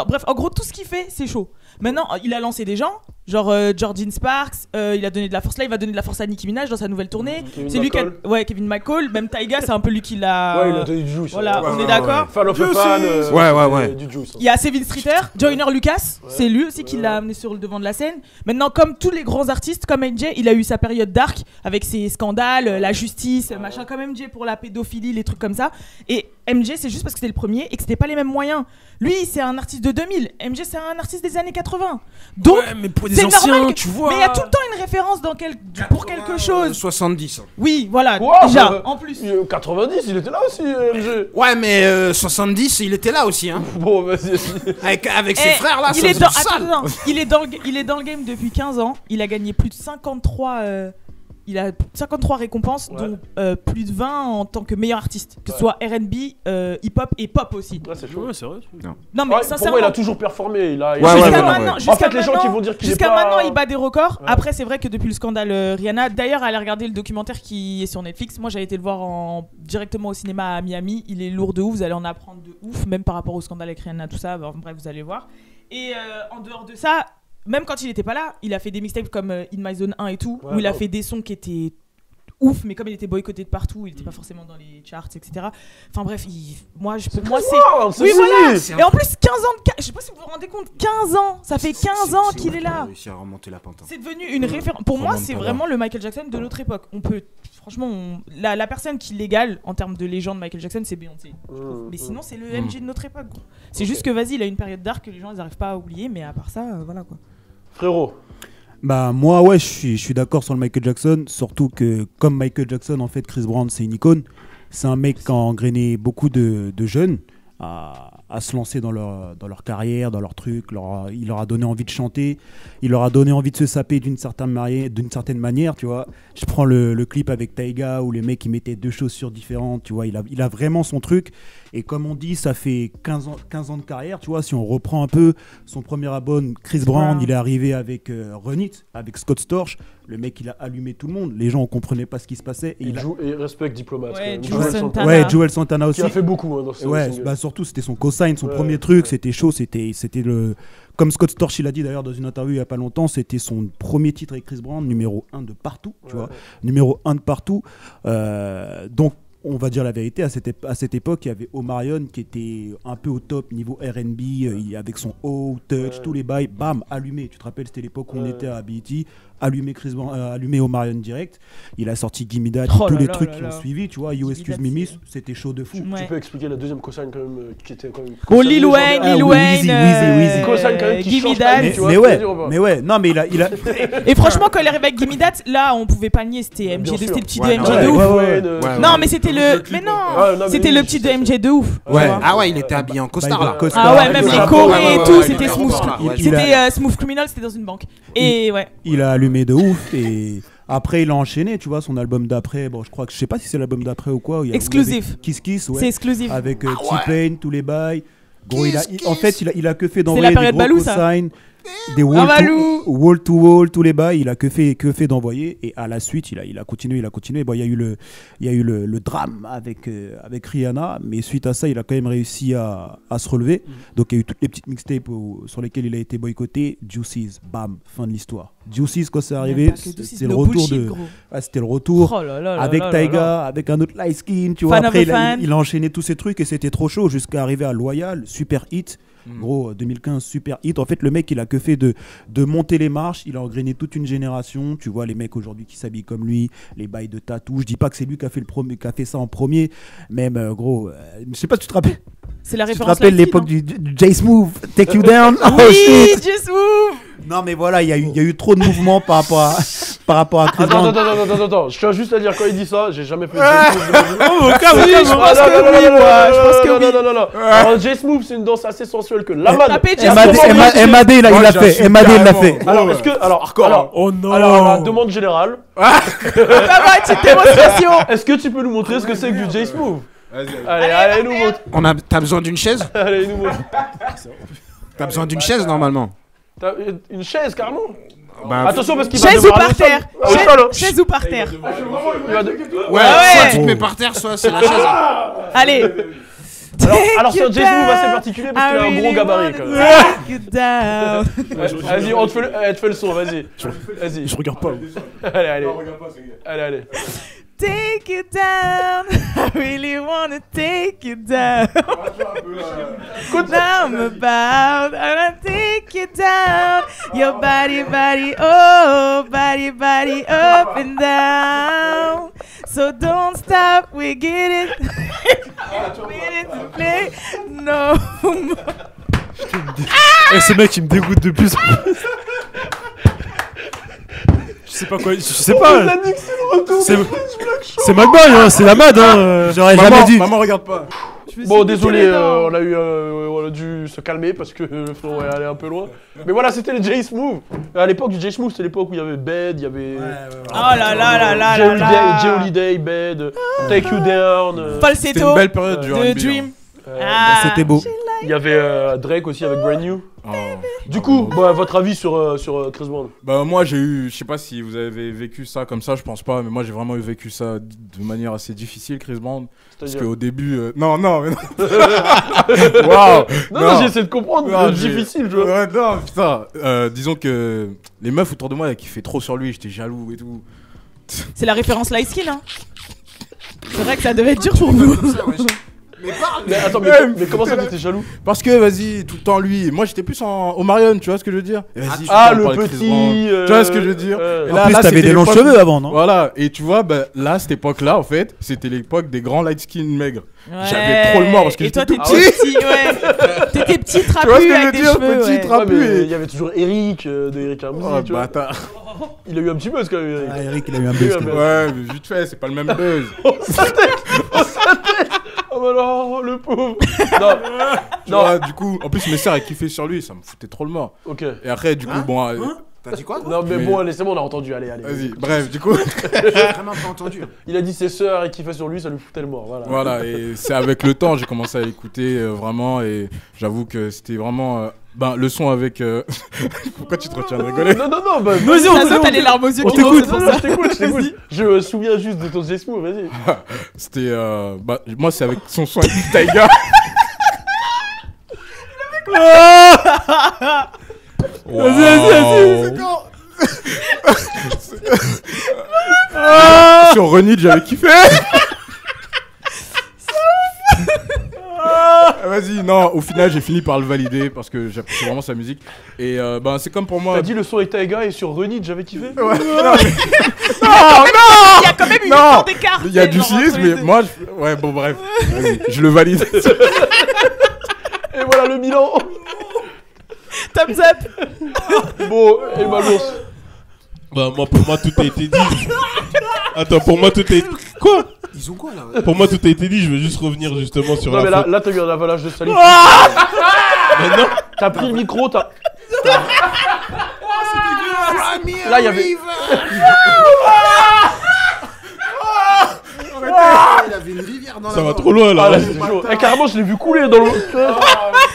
Bref, en gros, tout ce qu'il fait, c'est chaud. Maintenant, il a lancé des gens, genre Jordan Sparks, il a donné de la force là, il va donner de la force à Nicki Minaj dans sa nouvelle tournée. Kevin C'est lui qui a... McCall. Ouais, Kevin McCall, même Tyga, c'est un peu lui qui l'a... Ouais, il a donné du juice. Voilà, hein. on est d'accord. Fan of a fan. Ouais. Du juice. hein. Il y a Sevin Streeter, Joyner Lucas, c'est lui aussi qui l'a amené sur le devant de la scène. Maintenant, comme tous les grands artistes, comme MJ, il a eu sa période dark avec ses scandales, la justice, machin, comme MJ pour la pédophilie, les trucs comme ça. Et MJ, c'est juste parce que c'était le premier et que c'était pas les mêmes moyens. Lui, c'est un artiste de 2000. MJ, c'est un artiste des années 80. Donc, Ouais, mais pour des c'est anciens, normal que... tu vois. Mais il y a tout le temps une référence pour quelque chose. 70. Oui, voilà, Wow, déjà, en plus. 90, il était là aussi, MG. Ouais, mais 70, il était là aussi, hein. Bon, vas-y. Avec ses Eh, frères là, il ça est faisait dans, du sale. attends, il est dans le game depuis 15 ans. Il a gagné plus de 53. Il a 53 récompenses, Ouais. dont plus de 20 en tant que meilleur artiste, que ce soit R&B, hip-hop et pop aussi. Ouais, c'est chaud. Ouais, c'est vrai. Non mais Ouais, pour sincèrement, moi, il a toujours performé. Il a Ouais, jusqu'à ouais, maintenant, ouais. jusqu'à En fait, les gens maintenant- qui vont dire qu'il est jusqu'à pas- maintenant, il bat des records. Ouais. Après, c'est vrai que depuis le scandale Rihanna, d'ailleurs, allez regarder le documentaire qui est sur Netflix. Moi, j'avais été le voir directement au cinéma à Miami. Il est lourd de ouf. Vous allez en apprendre de ouf, même par rapport au scandale avec Rihanna, tout ça. Bref, vous allez voir. Et en dehors de ça, même quand il était pas là, il a fait des mixtapes comme In My Zone 1 et tout, Ouais, où il a grave. fait des sons qui étaient ouf, mais comme il était boycotté de partout, il était pas forcément dans les charts, etc. Enfin bref, pour moi c'est... Oui, voilà. Et en plus, 15 ans de... Je sais pas si vous vous rendez compte, 15 ans. Ça fait 15 ans qu'il est là. réussi à remonter la pente. C'est devenu une référence. Pour moi, Remonte c'est pas vraiment le Michael Jackson de notre époque. On peut... Franchement, la personne qui l'égale en termes de légende Michael Jackson, c'est Beyoncé. Mais sinon, c'est le MJ de notre époque. Gros. C'est juste que, vas-y, il a une période dark que les gens ils arrivent pas à oublier, mais à part ça, voilà quoi. Frérot. Bah moi ouais je suis d'accord sur le Michael Jackson, surtout que comme Michael Jackson en fait Chris Brown c'est une icône, c'est un mec qui a engrainé beaucoup de jeunes à se lancer dans leur carrière, dans leur truc, il leur a donné envie de chanter, il leur a donné envie de se saper d'une certaine manière, tu vois. Je prends le clip avec Tyga où les mecs ils mettaient deux chaussures différentes, tu vois, il a vraiment son truc. Et comme on dit, ça fait 15 ans de carrière, tu vois. Si on reprend un peu son premier album, Chris Brown, il est arrivé avec Run It, avec Scott Storch. Le mec, il a allumé tout le monde. Les gens ne comprenaient pas ce qui se passait. Et respect Diplomate. Ouais, Joel Santana. Ouais, Joel Santana aussi. Qui a fait beaucoup dans ce Ouais, single. bah surtout, c'était son cosign, son premier truc. C'était chaud. C'était le. Comme Scott Storch, il a dit d'ailleurs dans une interview il n'y a pas longtemps, c'était son premier titre avec Chris Brown, numéro 1 de partout, tu vois. Numéro 1 de partout. Donc, on va dire la vérité, à cette époque, il y avait Omarion qui était un peu au top niveau R&B, avec son haut touch, tous les bails, bam, allumé. Tu te rappelles, c'était l'époque où on était à BET, allumé Chris Brown, allumé Omarion direct. Il a sorti Gimme That, tous les trucs qui ont suivi, tu vois. You Excuse Me Miss, c'était chaud de fou. Ouais. Tu peux expliquer la deuxième cosign quand même, qui était quand même. Bon, Lil Wayne, Weezy. Cosign quand même qui Gimme change That. ta vie, tu vois, Mais je veux ouais, dire, ou pas mais ouais, non mais il a. Et franchement, quand il arrive avec Gimme That, là, on pouvait pas nier, c'était Bien MJ2, sûr. c'était le petit Ouais, de non, MJ de ouf. Ouais. Non, mais c'était le. Mais non, mais c'était oui, le je petit de sais. MJ de ouf. Ouais. tu vois. Ah ouais, il était habillé en costard là. Ah ouais, même les chorés et tout, c'était Smooth. Ouais, C'était Smooth Criminal, c'était dans une banque. Et ouais. Il a allumé de ouf et Après, il a enchaîné, tu vois, son album d'après. Bon, je sais pas si c'est l'album d'après ou quoi. Exclusif. Kiss Kiss, ouais. C'est exclusif. Avec T-Pain, tous les bails. Gros, en fait, il a que fait d'envoyer la période des gros Balou, ça. cosignes, des wall to wall, tous les bails. Il a que fait d'envoyer. Et à la suite, il a continué. Bon, il y a eu le drame avec Rihanna, mais suite à ça, il a quand même réussi à se relever. Donc, il y a eu toutes les petites mixtapes sur lesquelles il a été boycotté. Juicy's, bam, fin de l'histoire. Juicy's, quand c'est arrivé, c'était le retour c'était le retour avec Tyga, avec un autre light skin, tu vois. Après, il a enchaîné tous ces trucs et c'était trop chaud jusqu'à arriver à Loyal, super hit. Gros, 2015, super hit. En fait, le mec, il a que fait de monter les marches. Il a engrainé toute une génération. Tu vois, les mecs aujourd'hui qui s'habillent comme lui, les bails de tatou. Je dis pas que c'est lui qui a fait ça en premier. Même, gros, je sais pas si tu te rappelles. C'est la référence. Tu te rappelles l'époque du J-Smooth, Take You Down? Oui, J-Smooth. Non, mais voilà, il y a eu trop de mouvements par rapport à Chris Brown. Attends, je tiens juste à dire, quand il dit ça, j'ai jamais fait J-Smooth. Je pense que oui. Non. Alors, J-Smooth, c'est une danse assez sensuelle que Laman. MAD, il l'a fait. MAD, il l'a fait. Alors, est-ce que. Alors, oh non. Alors, demande générale. Petite démonstration. Est-ce que tu peux nous montrer ce que c'est que du J-Smooth? Allez, nous montre. T'as besoin d'une chaise? Allez, nous montre. T'as besoin d'une chaise normalement? T'as une chaise, carrément? Bah, attention parce qu'il va chaise ou par terre? Chaise ou par terre? Ouais, soit tu te mets par terre, soit c'est la chaise. Allez. Alors c'est un J-Smooth assez particulier parce qu'il a un gros gabarit quand même. Vas-y, on te fait le son, vas-y. Je regarde pas. Allez. Take you down, I really wanna take you down. Now I'm about, I wanna take you down. Your body, oh, body up and down. So don't stop, we get it. We get it to play no more. Et ce mec, il me dégoûte de plus. Je sais pas quoi, je sais pas. C'est Magboy, hein, c'est la mad, hein. J'aurais jamais dû. Maman regarde pas. Bon, désolé, on a dû se calmer parce que le flow est allé un peu loin. Mais voilà, c'était le J-Smooth. À l'époque du J-Smooth, c'était l'époque où il y avait Bed, il y avait. Oh là là. J-Holiday, Bed, Take You Down. Falsetto. C'était une belle période du de R&B, Dream. C'était beau. Il y avait Drake aussi avec Brand New. Du coup, votre avis sur Chris Brown? Bah moi j'ai eu, je sais pas si vous avez vécu ça comme ça, je pense pas, mais moi j'ai vraiment vécu ça de manière assez difficile, Chris Brown. Parce qu'au début, non, mais non. Waouh. Non, j'essaie de comprendre, difficile, je vois. Ouais, non, putain. Disons que les meufs autour de moi, elles kiffaient trop sur lui, j'étais jaloux et tout. C'est la référence light skin, hein. C'est vrai que ça devait être dur pour vous. Mais attends, mais comment ça t'étais jaloux? Parce que vas-y, tout le temps lui. Moi j'étais plus au Marion, tu vois ce que je veux dire? Le petit. Tu vois ce que je veux dire? Et en plus, t'avais des longs cheveux avant, non? Voilà, et tu vois, là, cette époque-là, en fait, c'était l'époque des grands light skin maigres. Ouais. J'avais trop le mort parce que j'étais tout petit. Ouais. T'étais petit trapu avec des cheveux. Petit trapu. Il y avait toujours Eric de Eric Ramsey, tu vois. Il a eu un petit buzz quand même, Eric. Eric, il a eu un buzz. Ouais, mais vite fait, c'est pas le même buzz. Oh bah non, le pauvre. Non. Vois, du coup, en plus mes sœurs elles kiffaient sur lui, ça me foutait trop le mort. Ok. Et après, du coup, bon. T'as dit quoi? Non, mais bon, allez, c'est bon, on a entendu, allez. Vas-y, bref, du coup. J'ai vraiment pas entendu. Il a dit ses sœurs et kiffaient sur lui, ça lui foutait le mort, Voilà, et c'est avec le temps, j'ai commencé à l'écouter vraiment, et j'avoue que c'était vraiment. Le son avec. Pourquoi tu te retiens de rigoler? Non, vas-y, on t'as les larmes aux yeux qui t'écoute. Je t'écoute. Je me souviens juste de ton J-Smooth, vas-y. C'était. Moi, c'est avec son son avec Tyga. Vas-y. Sur Renid, j'avais kiffé. Vas-y, non, au final j'ai fini par le valider parce que j'apprécie vraiment sa musique. Et c'est comme pour moi. T'as dit le son avec Tyga et sur Renid j'avais kiffé? Ouais. Non. Il y a quand même une histoire d'écart. Il y a du silence, mais moi, ouais, bon, bref. Vas-y, je le valide. Et voilà le bilan. Thumbs up. Bon, et Malos. Pour moi, tout a été dit. Attends, pour moi, tout a été. Quoi? Ils ont quoi là? Pour moi, tout a été dit. Je veux juste revenir justement sur non, mais là, t'as eu un avalage de salive. Mais non. T'as pris le micro, t'as. Là, il y avait. Il avait une rivière dans la Ça va main. trop loin là. Ah, là, c'était chaud. Eh, carrément, je l'ai vu couler dans le.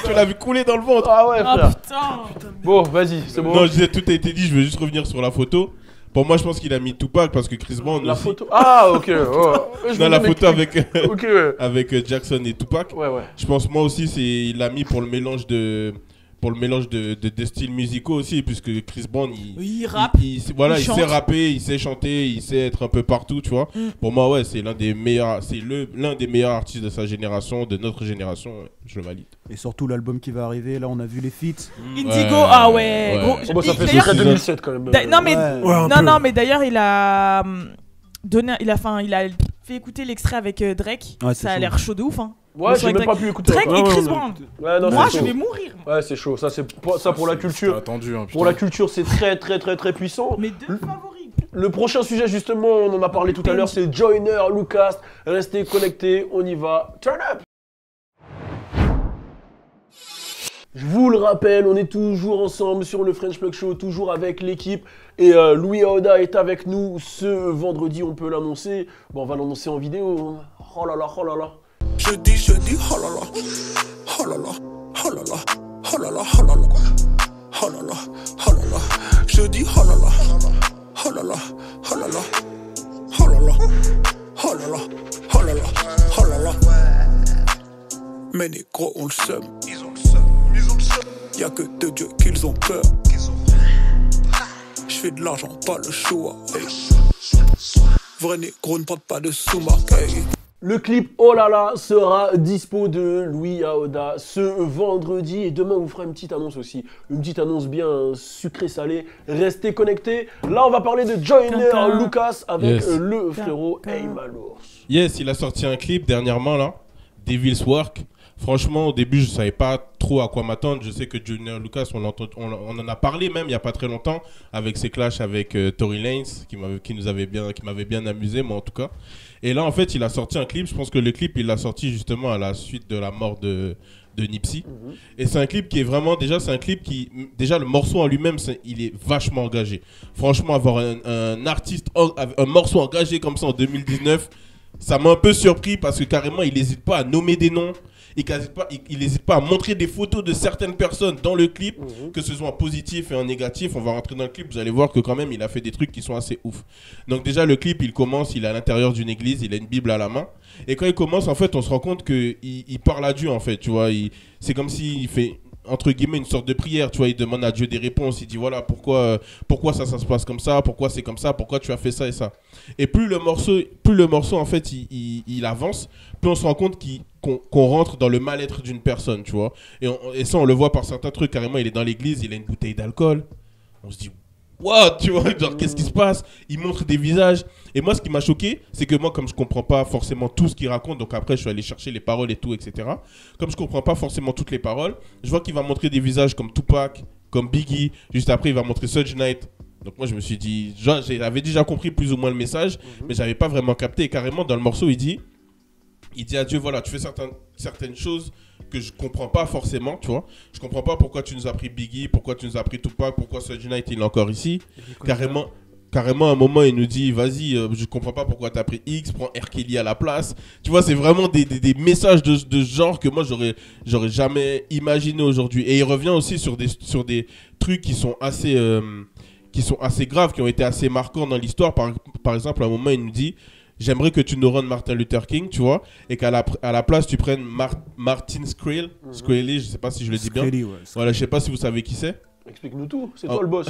Tu l'as vu couler dans le ventre. Ah ouais, Oh frère. putain. Bon, vas-y, c'est bon. Non, je disais, tout a été dit, je veux juste revenir sur la photo. Pour moi, je pense qu'il a mis Tupac parce que Chris Brown La aussi. photo. Ah, ok. Oh. Je Non, me la dis, photo avec, Ok, ouais. avec Jackson et Tupac. Ouais, ouais. Je pense moi aussi, il l'a mis pour le mélange de styles musicaux aussi, puisque Chris Brown, Il rappe. voilà, il il chante. sait rapper, il sait chanter, il sait être un peu partout, tu vois. Pour moi, ouais, c'est l'un des meilleurs artistes de sa génération, de notre génération, ouais, je le valide. Et surtout l'album qui va arriver, là on a vu les feats. Indigo, Ouais, ah ouais. ouais. Gros. Oh, bah, ça fait D'ailleurs, secret 2007 quand même. non mais Ouais. un non peu. non mais d'ailleurs il a donné, il a fait écouter l'extrait avec Drake. Ouais, c'est Ça a chaud. l'air chaud de ouf hein. Ouais, j'ai Avec même pas pu écouter. Drake encore. et Ouais, Chris ouais, Brown. Ouais, non, Moi c'est je chaud. vais mourir. Ouais, c'est chaud. Ça, c'est ça pour la culture. attendu. Hein, Pour la culture, c'est très, très, très, très puissant. Mes deux favoris. Le prochain sujet, justement, on en a parlé tout à l'heure, c'est Joyner Lucas. Restez connectés, on y va. Turn up! Je vous le rappelle, on est toujours ensemble sur le French Plug Show, toujours avec l'équipe. Et Louis Aoda est avec nous ce vendredi, on peut l'annoncer. Bon, on va l'annoncer en vidéo. Oh là là, oh là là. Jeudi, oh là là, oh là là, oh là là, oh là là, oh là là, oh là là, oh là là, jeudi, oh là là, oh là là, oh là là, oh là là, oh là là, oh là là, oh là là. Mais les gros ont le seum, ils ont le seum, ils ont le seum. Y'a que de Dieu qu'ils ont peur. J'fais de l'argent, pas le choix. Vrai négro ne porte pas de sous-marque. Le clip Oh là là sera dispo de Louis Aoda ce vendredi et demain on vous fera une petite annonce aussi, une petite annonce bien sucrée-salée. Restez connectés. Là on va parler de Joyner Quentin. Lucas avec Yes. le frérot Quentin. Aymalours. Yes, il a sorti un clip dernièrement là, Devil's Work. Franchement, au début, je savais pas trop à quoi m'attendre. Je sais que Joyner Lucas, on en a parlé même il y a pas très longtemps avec ses clashs avec Tory Lanez, qui m'avait bien amusé, moi en tout cas. Et là, en fait, il a sorti un clip. Je pense que le clip, il l'a sorti justement à la suite de la mort de Nipsey. Et c'est un clip qui est vraiment, déjà le morceau en lui-même, il est vachement engagé. Franchement, avoir un artiste, un morceau engagé comme ça en 2019, ça m'a un peu surpris parce que carrément, il n'hésite pas à nommer des noms. Il n'hésite pas à montrer des photos de certaines personnes dans le clip, que ce soit en positif et en négatif. On va rentrer dans le clip, vous allez voir que quand même, il a fait des trucs qui sont assez ouf. Donc déjà, le clip, il commence, il est à l'intérieur d'une église, il a une Bible à la main. Et quand il commence, en fait, on se rend compte qu'il parle à Dieu, en fait, tu vois. C'est comme s'il fait, entre guillemets, une sorte de prière, tu vois. Il demande à Dieu des réponses, il dit, voilà, pourquoi ça se passe comme ça, pourquoi c'est comme ça, pourquoi tu as fait ça et ça. Et plus le morceau, en fait, il avance, plus on se rend compte qu'on rentre dans le mal-être d'une personne, tu vois. Et ça, on le voit par certains trucs. Carrément, il est dans l'église, il a une bouteille d'alcool. On se dit, what, tu vois, genre, qu'est-ce qui se passe? Il montre des visages. Et moi, ce qui m'a choqué, c'est que moi, comme je comprends pas forcément tout ce qu'il raconte, donc après, je suis allé chercher les paroles et tout, etc. Comme je comprends pas forcément toutes les paroles, je vois qu'il va montrer des visages comme Tupac, comme Biggie. Juste après, il va montrer Suge Knight. Donc moi, je me suis dit, j'avais déjà compris plus ou moins le message, mais j'avais pas vraiment capté. Et carrément, dans le morceau, il dit à Dieu, voilà, tu fais certaines choses que je comprends pas forcément, tu vois. Je comprends pas pourquoi tu nous as pris Biggie, pourquoi tu nous as pris Tupac, pourquoi Suge Knight il est encore ici. Carrément, à un moment, il nous dit, vas-y, je comprends pas pourquoi tu as pris X, prends R. Kelly à la place. Tu vois, c'est vraiment des messages de genre que moi, j'aurais jamais imaginé aujourd'hui. Et il revient aussi sur des trucs qui sont assez graves, qui ont été assez marquants dans l'histoire. Par exemple, à un moment, il nous dit, j'aimerais que tu nous rendes Martin Luther King, tu vois, et qu'à la place, tu prennes Martin Shkreli, je sais pas si je le dis bien. Shkreli, ouais, Voilà, je sais pas si vous savez qui c'est. Explique-nous tout, c'est toi le boss.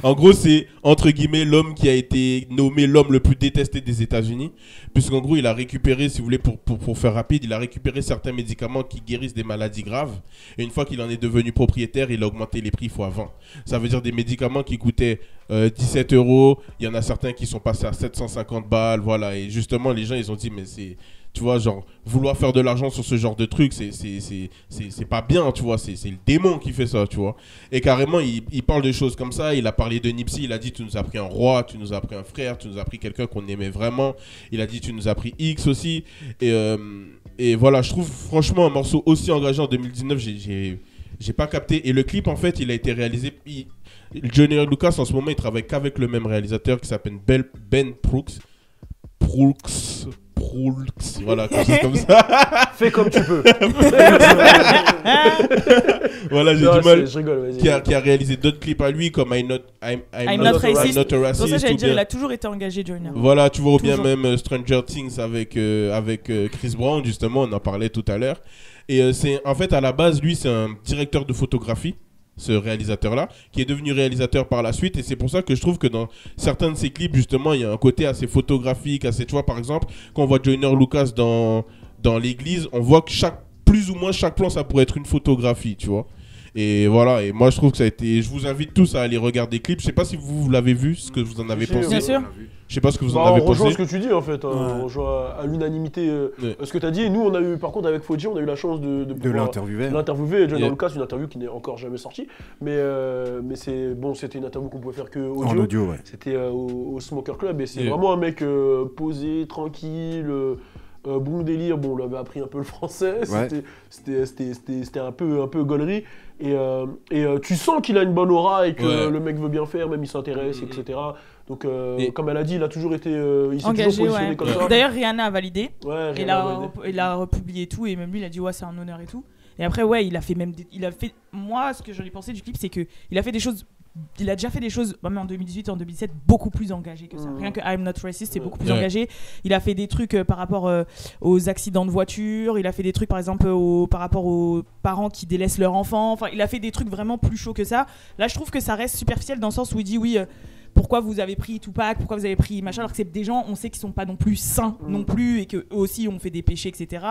En gros, c'est entre guillemets l'homme qui a été nommé l'homme le plus détesté des États-Unis, puisqu'en gros, il a récupéré, si vous voulez, pour faire rapide, il a récupéré certains médicaments qui guérissent des maladies graves. Et une fois qu'il en est devenu propriétaire, il a augmenté les prix fois 20. Ça veut dire des médicaments qui coûtaient 17 €, il y en a certains qui sont passés à 750 balles, voilà. Et justement, les gens, ils ont dit, mais c'est... Tu vois, genre, vouloir faire de l'argent sur ce genre de truc, c'est pas bien, tu vois, c'est le démon qui fait ça, tu vois. Et carrément, il parle de choses comme ça, il a parlé de Nipsey, il a dit, tu nous as pris un roi, tu nous as pris un frère, tu nous as pris quelqu'un qu'on aimait vraiment, il a dit, tu nous as pris X aussi, et voilà, je trouve franchement un morceau aussi engagé en 2019, j'ai pas capté, et le clip, en fait, il a été réalisé... Joyner Lucas, en ce moment, il travaille qu'avec le même réalisateur qui s'appelle Ben Brooks. Voilà, quelque chose comme ça. Fais comme tu peux. Voilà, j'ai Non, du mal. je rigole, vas-y. Qui a réalisé d'autres clips à lui, comme I'm Not Racist. a Pour ça, j'allais ou dire, bien- il a toujours été engagé, Joyner. Voilà, tu vois, ou bien Toujours. même Stranger Things avec Chris Brown, justement, on en parlait tout à l'heure. Et c'est en fait, à la base, lui, c'est un directeur de photographie, ce réalisateur-là, qui est devenu réalisateur par la suite. Et c'est pour ça que je trouve que dans certains de ses clips, justement, il y a un côté assez photographique, assez, tu vois, par exemple, quand on voit Joyner Lucas dans l'église, on voit que plus ou moins chaque plan, ça pourrait être une photographie, tu vois. Et voilà, et moi je trouve que ça a été. Je vous invite tous à aller regarder le clip. Je sais pas si vous l'avez vu, ce que vous en avez Si, pensé. Bien sûr. Je sais pas ce que vous en Bah, avez on rejoint pensé. ce que tu dis en fait, on rejoint à l'unanimité ce que tu as dit. Et nous, on a eu, par contre, avec Fodji, on a eu la chance de pouvoir l'interviewer. Joyner Yeah. Lucas, une interview qui n'est encore jamais sortie. Mais c'est bon, c'était une interview qu'on pouvait faire que En audio. audio, ouais. C'était au Smoker Club et c'est Yeah. vraiment un mec posé, tranquille. Bon délire, bon, on avait appris un peu le français, Ouais. c'était un peu gaulerie. Et tu sens qu'il a une bonne aura et que Ouais. le mec veut bien faire, même il s'intéresse, etc. Donc, Et- comme elle a dit, il a toujours été il s'est Engagé, toujours positionné ouais. comme ça. D'ailleurs, Rihanna a validé. Ouais, Et il a republié tout et même lui il a dit ouais c'est un honneur et tout. Et après ouais il a fait moi ce que j'en ai pensé du clip c'est que il a déjà fait des choses même en 2018 et en 2017 beaucoup plus engagées que ça. Rien que I'm Not Racist c'est beaucoup plus Ouais. engagé. Il a fait des trucs par rapport aux accidents de voiture, il a fait des trucs par exemple par rapport aux parents qui délaissent leur enfant, enfin il a fait des trucs vraiment plus chauds que ça. Là je trouve que ça reste superficiel dans le sens où il dit oui pourquoi vous avez pris Tupac, pourquoi vous avez pris machin, alors que c'est des gens, on sait qu'ils sont pas non plus sains non plus et qu'eux aussi ont fait des péchés, etc.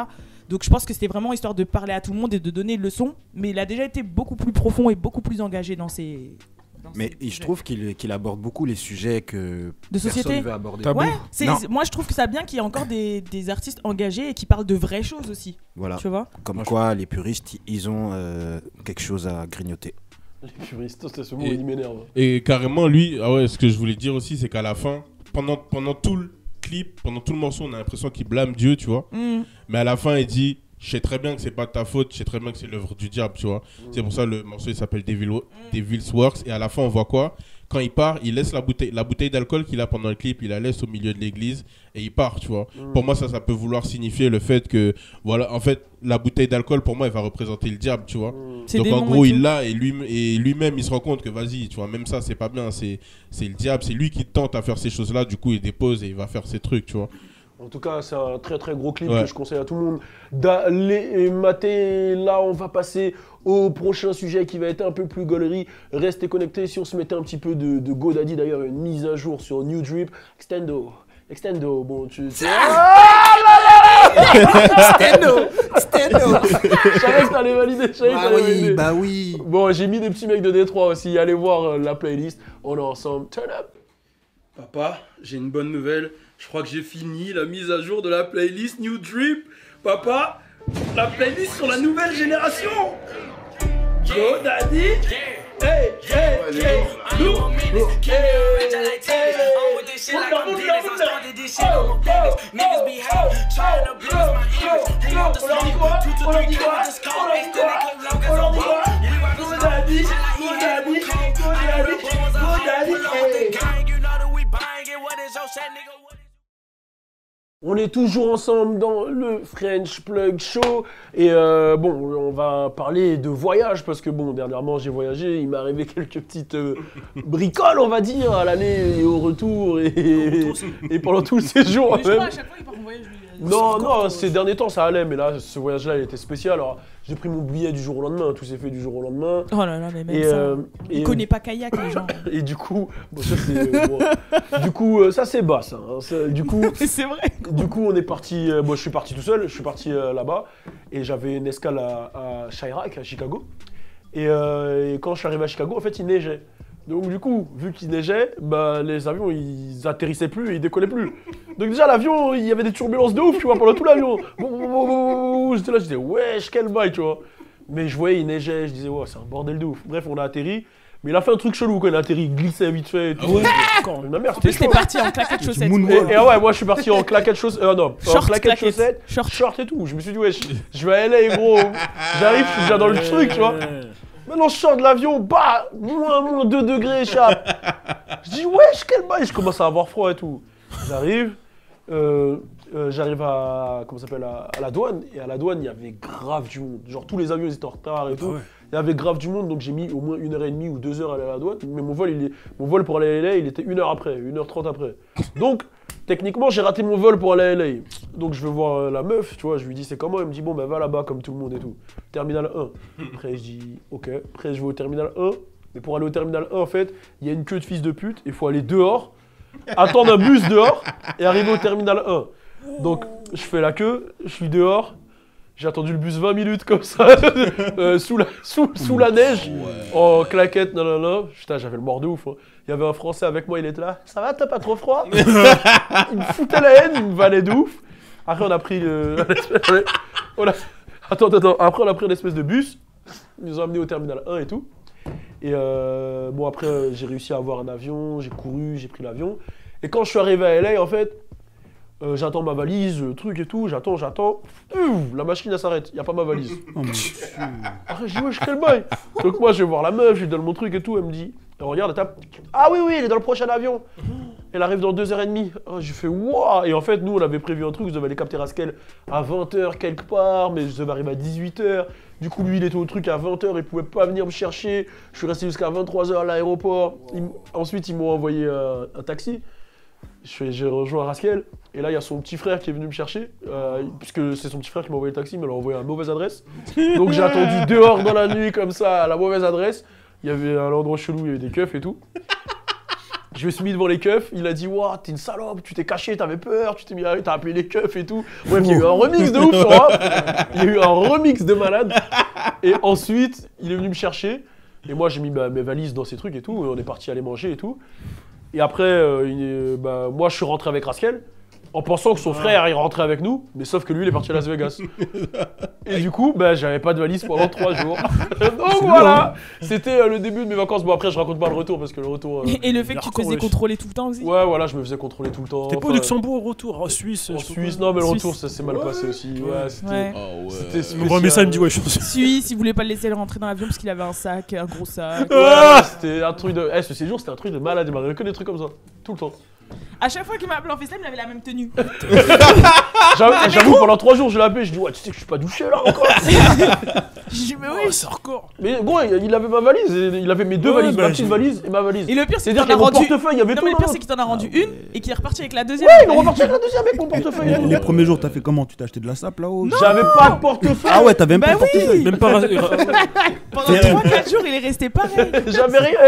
Donc je pense que c'était vraiment histoire de parler à tout le monde et de donner une leçon, mais il a déjà été beaucoup plus profond et beaucoup plus engagé dans ses... Mais je trouve qu'il aborde beaucoup les sujets que De société. personne veut aborder. Tabou. Ouais, Non. moi je trouve que ça bien qu'il y ait encore des artistes engagés et qui parlent de vraies choses aussi, Voilà. tu vois. Comme quoi, les puristes, ils ont quelque chose à grignoter. Les puristes, c'est ce mot, Et- il m'énerve. Et carrément, lui, ce que je voulais dire aussi, c'est qu'à la fin, pendant tout le clip, pendant tout le morceau, on a l'impression qu'il blâme Dieu, tu vois. Mais à la fin, il dit je sais très bien que c'est pas ta faute, je sais très bien que c'est l'œuvre du diable, tu vois. C'est pour ça le morceau il s'appelle Devil's Works. Et à la fin, on voit quoi? Quand il part, il laisse la bouteille d'alcool qu'il a pendant le clip, il la laisse au milieu de l'église et il part, tu vois. Pour moi, ça peut vouloir signifier le fait que, voilà, en fait, la bouteille d'alcool, pour moi, elle va représenter le diable, tu vois. C'est Donc en démon gros, et il tout. l'a et lui-même, il se rend compte que vas-y, tu vois, même ça, c'est pas bien, c'est le diable, c'est lui qui tente à faire ces choses-là, du coup, il dépose et il va faire ses trucs, tu vois. En tout cas, c'est un très très gros clip Ouais. que je conseille à tout le monde d'aller mater. Là, on va passer au prochain sujet qui va être un peu plus gaulerie. Restez connectés. Si on se mettait un petit peu de GoDaddy, d'ailleurs, une mise à jour sur New Drip. Extendo, bon, tu... Je savais que t'allais valider, Bah oui. Bon, j'ai mis des petits mecs de Détroit aussi. Allez voir la playlist. On est ensemble. Turn up. Papa, j'ai une bonne nouvelle. Je crois que j'ai fini la mise à jour de la playlist New Drip. Papa, la playlist sur la nouvelle génération. Go Daddy. Hey, hey, hey. Look. On est toujours ensemble dans le French Plug Show et bon, on va parler de voyage parce que bon, dernièrement j'ai voyagé, il m'est arrivé quelques petites bricoles, on va dire, à l'aller et au retour et pendant tout le séjour Mais je crois même. à chaque fois il part en voyage. Non, ces derniers temps ça allait, mais là, ce voyage-là, il était spécial. Alors, j'ai pris mon billet du jour au lendemain, tout s'est fait du jour au lendemain. Oh là là, mais même Et, ça. et, Il connaît pas kayak les gens. et du coup, bon, ça c'est bon. Du coup, ça c'est bas, ça. Hein. Du coup, C'est vrai. du coup, on est parti. Bon, je suis parti tout seul. Je suis parti là-bas et j'avais une escale à Chirac, à Chicago. Et quand je suis arrivé à Chicago, en fait, il neigeait. Donc du coup, vu qu'il neigeait, bah, les avions ils atterrissaient plus et ils décollaient plus. Donc déjà l'avion, il y avait des turbulences de ouf, tu vois, pendant tout l'avion. J'étais là, je disais wesh, quel bail, tu vois. Mais je voyais, il neigeait, je disais ouais, c'est un bordel de ouf. Bref, on a atterri. Mais il a fait un truc chelou quand il a atterri, il glissait vite fait et tout. Ma mère, c'était J'étais chaud. parti en claquettes chaussettes. Et ouais, moi je suis parti en claquettes chaussettes. Non, en Short, claquettes claquettes. chaussettes, Short. short et tout. Je me suis dit, wesh, je vais aller, gros. J'arrive, je suis déjà dans le truc, tu vois. Maintenant, je sors de l'avion, bah, moins 2 degrés, échappe. Je dis, wesh, quel bail. Je commence à avoir froid et tout. J'arrive à, comment ça s'appelle, à la douane. Et à la douane, il y avait grave du monde. Genre, tous les avions, ils étaient en retard et tout. ouais. Il y avait grave du monde, donc j'ai mis au moins 1h30 ou 2 heures à aller à la douane. Mais mon vol pour aller à LA, il était 1h après, 1h30 après. Donc, techniquement, j'ai raté mon vol pour aller à LA. Donc, je veux voir la meuf, tu vois. Je lui dis, c'est comment? Elle me dit, bon, ben va là-bas comme tout le monde et tout. Terminal 1. Après, je dis, ok. Après, je vais au terminal 1. Mais pour aller au terminal 1, en fait, il y a une queue de fils de pute. Il faut aller dehors, attendre un bus dehors et arriver au terminal 1. Donc, je fais la queue, je suis dehors. J'ai attendu le bus 20 minutes comme ça, sous la neige, en claquette, non. Putain, j'avais le mort de ouf. Hein. Il y avait un Français avec moi, il était là. Ça va, t'as pas trop froid? Il me foutait la haine, il me valait de ouf. Après, on a pris Attends. Après, on a pris une espèce de bus. Ils nous ont amenés au terminal 1 et tout. Et bon, après, j'ai réussi à avoir un avion, j'ai couru, j'ai pris l'avion. Et quand je suis arrivé à LA, en fait, j'attends ma valise, truc et tout, j'attends. La machine, elle s'arrête, y a pas ma valise. Après, je dis, wesh, quel bail. Donc moi, je vais voir la meuf, je lui donne mon truc et tout, elle me dit, regarde, elle tape. Ah oui, elle est dans le prochain avion. Elle arrive dans 2h30. J'ai fait, waouh. Et en fait, nous, on avait prévu un truc, je devais aller capter Rascal à 20h quelque part, mais je devais arriver à 18h. Du coup, lui, il était au truc à 20h, il pouvait pas venir me chercher. Je suis resté jusqu'à 23h à l'aéroport. Ensuite, ils m'ont envoyé un taxi. J'ai rejoint Rascal, et là il y a son petit frère qui est venu me chercher, puisque c'est son petit frère qui m'a envoyé le taxi, mais il m'a envoyé à la mauvaise adresse. Donc j'ai attendu dehors dans la nuit comme ça, à la mauvaise adresse. Il y avait un endroit chelou, il y avait des keufs et tout. Je me suis mis devant les keufs, il a dit waouh, t'es une salope, tu t'es caché, t'avais peur, t'as appelé les keufs et tout. Bref, il y a eu un remix de ouf sur moi. Il y a eu un remix de malade. Et ensuite, il est venu me chercher, et moi j'ai mis mes valises dans ces trucs et tout, et on est parti aller manger et tout. Et après, moi je suis rentré avec Rascal, en pensant que son frère il rentrait avec nous, mais sauf que lui il est parti à Las Vegas. Et du coup, j'avais pas de valise pendant 3 jours. Donc voilà, c'était le début de mes vacances. Bon après je raconte pas le retour parce que le retour... Et le fait que tu te faisais contrôler tout le temps aussi? Ouais, voilà, je me faisais contrôler tout le temps. T'es pas au Luxembourg au retour, en Suisse? En Suisse, non mais le retour ça s'est mal passé aussi. Ouais, c'était Mon premier ça il me dit ouais, je suis Suisse, il voulait pas le laisser rentrer dans l'avion parce qu'il avait un sac, un gros sac. Ouais, c'était un truc de... ce séjour c'était un truc de malade, il m'arrivait que des trucs comme ça, tout le temps. À chaque fois qu'il m'a appelé en FaceTime, il avait la même tenue. J'avoue, pendant 3 jours, je l'ai appelé, je dis ouais, tu sais que je suis pas douché là encore. Je dis mais oui, c'est encore. Mais gros, il avait ma valise, il avait mes 2 valises, ma petite valise et ma valise. Et le pire, c'est qu'il t'en a rendu. Portefeuille, il y avait tout. Non, mais le pire, c'est qu'il t'en a rendu une et qu'il est reparti avec la deuxième. Ouais, il est reparti avec la deuxième avec mon portefeuille. Les premiers jours, t'as fait comment? Tu t'as acheté de la sape là-haut? J'avais pas de portefeuille. Ah ouais, t'avais même pas de portefeuille. Même pas. Pendant 3-4 jours, il est resté pareil. J'avais rien.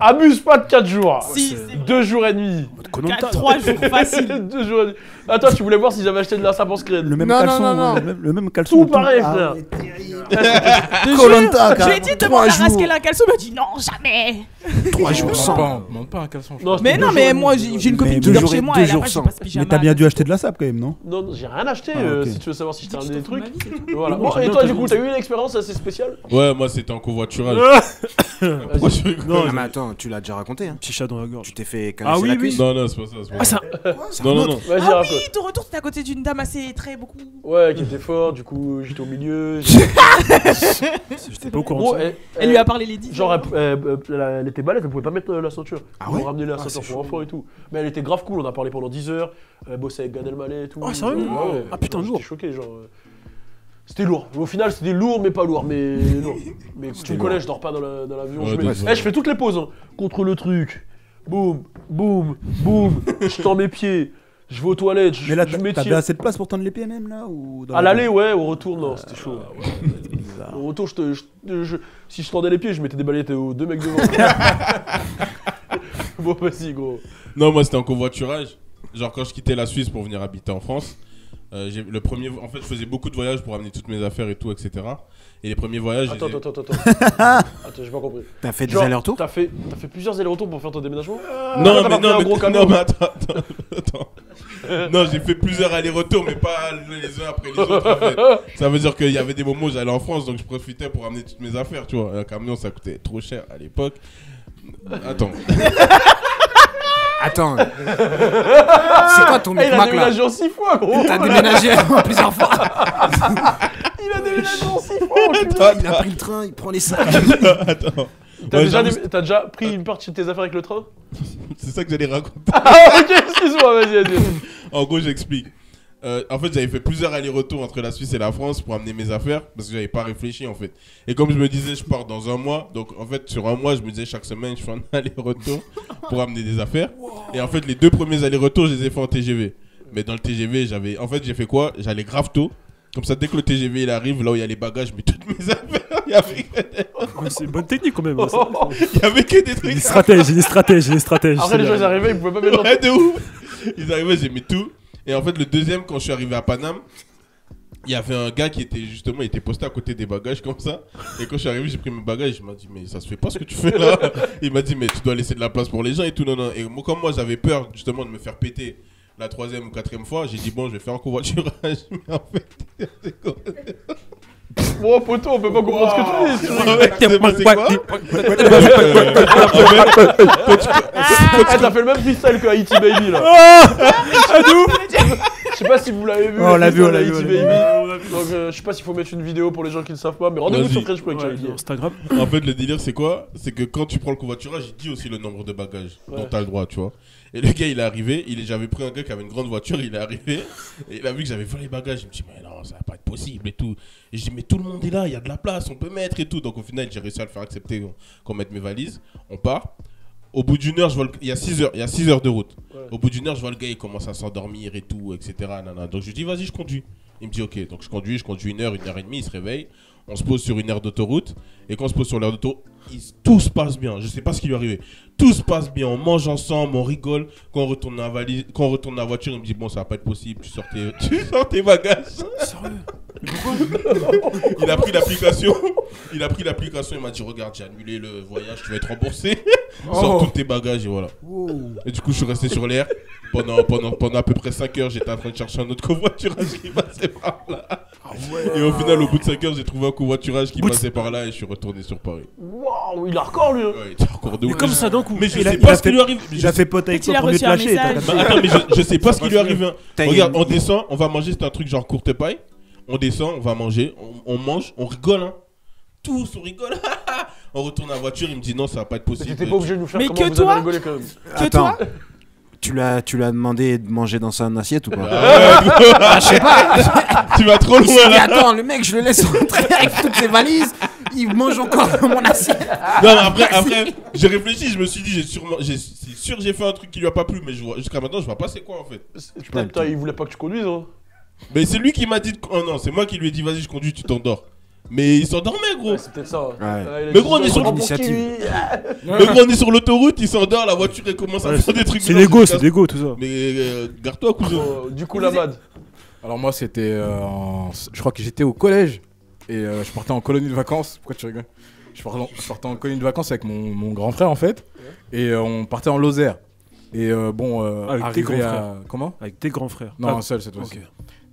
Abuse pas de 4 jours. Si, 2 jours et demi. 3 jours facile. 2 jours et demi. Attends, tu voulais voir si j'avais acheté de la sape en scred? Le même caleçon. Le même caleçon. Tout pareil, frère. Koh-Lanta, je lui ai dit demande à Rascal un caleçon, il m'a dit non, jamais. 3 jours sans. Demande pas un caleçon. Mais non, mais moi j'ai une copine qui dort chez moi, elle a pas de pyjama. Mais t'as bien dû acheter de la sape quand même, non? Non, j'ai rien acheté. Si tu veux savoir si je t'ai ramené des trucs. Voilà. Et toi, du coup, t'as eu une expérience assez spéciale? Ouais, moi c'était en covoiturage. Non, mais attends, tu l'as déjà raconté, hein? Petit chat dans la gorge. Tu t'es fait caresser la cuisse? Non, c'est pas ça. Ah, ça. Non. Vas-y, Ah raconte. oui, ton retour, t'étais à côté d'une dame assez très beaucoup. Ouais, qui était fort, du coup, j'étais au milieu. J'étais pas au courant. Elle lui a parlé les 10. Genre, elle était balèze, elle pouvait pas mettre la ceinture. Ah Ils ouais? m'ont ramené la ceinture pour enfants et tout. Mais elle était grave cool, on a parlé pendant 10 heures. Elle bossait avec Gad Elmaleh et tout. Ah, sérieux? Ouais. Ah, putain, lourd. J'étais choqué, genre. C'était lourd. Au final, c'était lourd, mais pas lourd. Mais lourd. Mais tu me connais, je dors pas dans l'avion. Ouais, je fais toutes les pauses. Hein. Contre le truc. Boum, boum, boum. Je tends mes pieds. Je vais aux toilettes. Mais là, je t'avais m'étire. assez de place pour tendre les pieds même là ou À l'aller, ouais. Au retour, non, c'était chaud. Au retour, si je tendais les pieds, je mettais des balayettes aux 2 mecs devant. Bon, vas-y, gros. Non, moi c'était en covoiturage. Genre quand je quittais la Suisse pour venir habiter en France. En fait, je faisais beaucoup de voyages pour amener toutes mes affaires et tout, etc. Et les premiers voyages. Attends, j'ai pas compris. T'as fait des allers-retours? T'as fait plusieurs allers-retours pour faire ton déménagement? Non, mais attends. Non, j'ai fait plusieurs allers-retours, mais pas les uns après les autres. En fait. Ça veut dire qu'il y avait des moments où j'allais en France, donc je profitais pour amener toutes mes affaires, tu vois. Un camion, ça coûtait trop cher à l'époque. Attends. C'est quoi ton micmac là? Il a déménagé en 6 fois, gros. T'as déménagé plusieurs fois. Il a déménagé il Il a pris le train, il prend les sacs. Attends. T'as déjà pris une partie de tes affaires avec le train? C'est ça que j'allais raconter. Ah ok, excuse-moi, vas-y. En gros, j'explique. En fait, j'avais fait plusieurs allers-retours entre la Suisse et la France pour amener mes affaires parce que j'avais pas réfléchi en fait. Et comme je me disais, je pars dans un mois, donc en fait, sur un mois, je me disais chaque semaine, je fais un aller-retour pour amener des affaires. Et en fait, les 2 premiers allers-retours, je les ai fait en TGV. Mais dans le TGV, j'ai fait quoi? J'allais grave tôt. Comme ça, dès que le TGV il arrive, là où il y a les bagages, je mets toutes mes affaires. Il y avait C'est une bonne technique quand même. Hein, il y avait que des trucs. Des stratèges. Après, les gens ils arrivaient, ils pouvaient pas mettre. Ouais, de ouf. Ils arrivaient, j'ai mis tout. Et en fait, le deuxième, quand je suis arrivé à Paname, il y avait un gars qui était justement, il était posté à côté des bagages comme ça. Et quand je suis arrivé, j'ai pris mes bagages. Il m'a dit, mais ça se fait pas ce que tu fais là. Il m'a dit, mais tu dois laisser de la place pour les gens et tout. Non. Et moi, comme moi, j'avais peur justement de me faire péter la 3e ou 4e fois, j'ai dit, bon, je vais faire un covoiturage. Mais en fait, c'est quoi? Oh poto, on peut pas comprendre ce que tu dis. C'est quoi? T'as fait le même freestyle que Haiti Baby là. Je sais pas si vous l'avez vu. On l'a vu, Haiti Baby. Donc je sais pas s'il faut mettre une vidéo pour les gens qui ne savent pas, mais rendez-vous sur French Plug. Instagram. En fait, le délire, c'est quoi? C'est que quand tu prends le covoiturage, il dit aussi le nombre de bagages dont t'as le droit, tu vois. Et le gars, il est arrivé, j'avais pris un gars qui avait une grande voiture, il est arrivé, et il a vu que j'avais fait les bagages. Il me dit, mais non, ça va pas être possible et tout. Et je dis, mais tout le monde est là, il y a de la place, on peut mettre et tout. Donc au final, j'ai réussi à le faire accepter qu'on mette mes valises. On part. Au bout d'une heure, je vois il y a 6 heures de route. Ouais. Au bout d'une heure, je vois le gars, il commence à s'endormir et tout, etc. Donc je lui dis, vas-y, je conduis. Il me dit, ok. Donc je conduis 1 heure et demie, il se réveille. On se pose sur une aire d'autoroute. Et quand on se pose sur l'aire d'autoroute, tout se passe bien. Je sais pas ce qui lui est arrivé. Tout se passe bien. On mange ensemble, on rigole. Quand on retourne dans la voiture, il me dit, bon, ça va pas être possible. Tu sors tes bagages. Sérieux? Il a pris l'application. Il m'a dit, regarde, j'ai annulé le voyage, tu vas être remboursé. Sors tous tes bagages et voilà. Et du coup, je suis resté sur l'air. Pendant à peu près 5 heures, j'étais en train de chercher un autre covoiturage qui passait par là. Et au final, au bout de 5 heures, j'ai trouvé un covoiturage qui passait par là et je suis retourné sur Paris. Waouh, il a record lui. Ouais, il a record de ouf. Mais comme ça d'un coup. Mais je sais pas ce qui lui arrive. Il a fait pote avec toi pour mieux te lâcher. Attends, mais je sais pas ce qui lui arrive. Regarde, on descend, on va manger, c'est un truc genre courte paille. On descend, on va manger, on mange, on rigole, hein. Tous, on rigole. On retourne à la voiture, il me dit non, ça va pas être possible. T'étais pas obligé de nous faire mais comment que vous toi avez rigolé quand même. Que toi Tu lui as demandé de manger dans son assiette ou pas? Je sais pas. Tu vas trop loin là. Attends, le mec, je le laisse rentrer avec toutes ses valises. Il mange encore dans mon assiette. Non, mais après, j'ai réfléchi, je me suis dit, c'est sûr que j'ai fait un truc qui lui a pas plu, mais jusqu'à maintenant, je vois pas c'est quoi en fait. Peut-être il voulait pas que tu conduises. Hein. Mais c'est lui qui m'a dit. Oh non, c'est moi qui lui ai dit, vas-y, je conduis, tu t'endors. Mais il s'endormait, gros. Ouais, c'est peut-être ça. Ouais. Mais gros, on est sur l'initiative. Mais gros, on est sur l'autoroute, il s'endort, la voiture, elle commence à faire des trucs. C'est l'ego, tout ça. Mais garde-toi, cousin. Du coup, la mad. Alors, moi, c'était. Je crois que j'étais au collège et je partais en colonie de vacances. Pourquoi tu rigoles? Je partais en colonie de vacances avec mon grand frère, en fait. Et on partait en Lozère. Et avec tes grands frères. Comment? Avec tes grands frères. Non, seul cette fois-ci. Okay.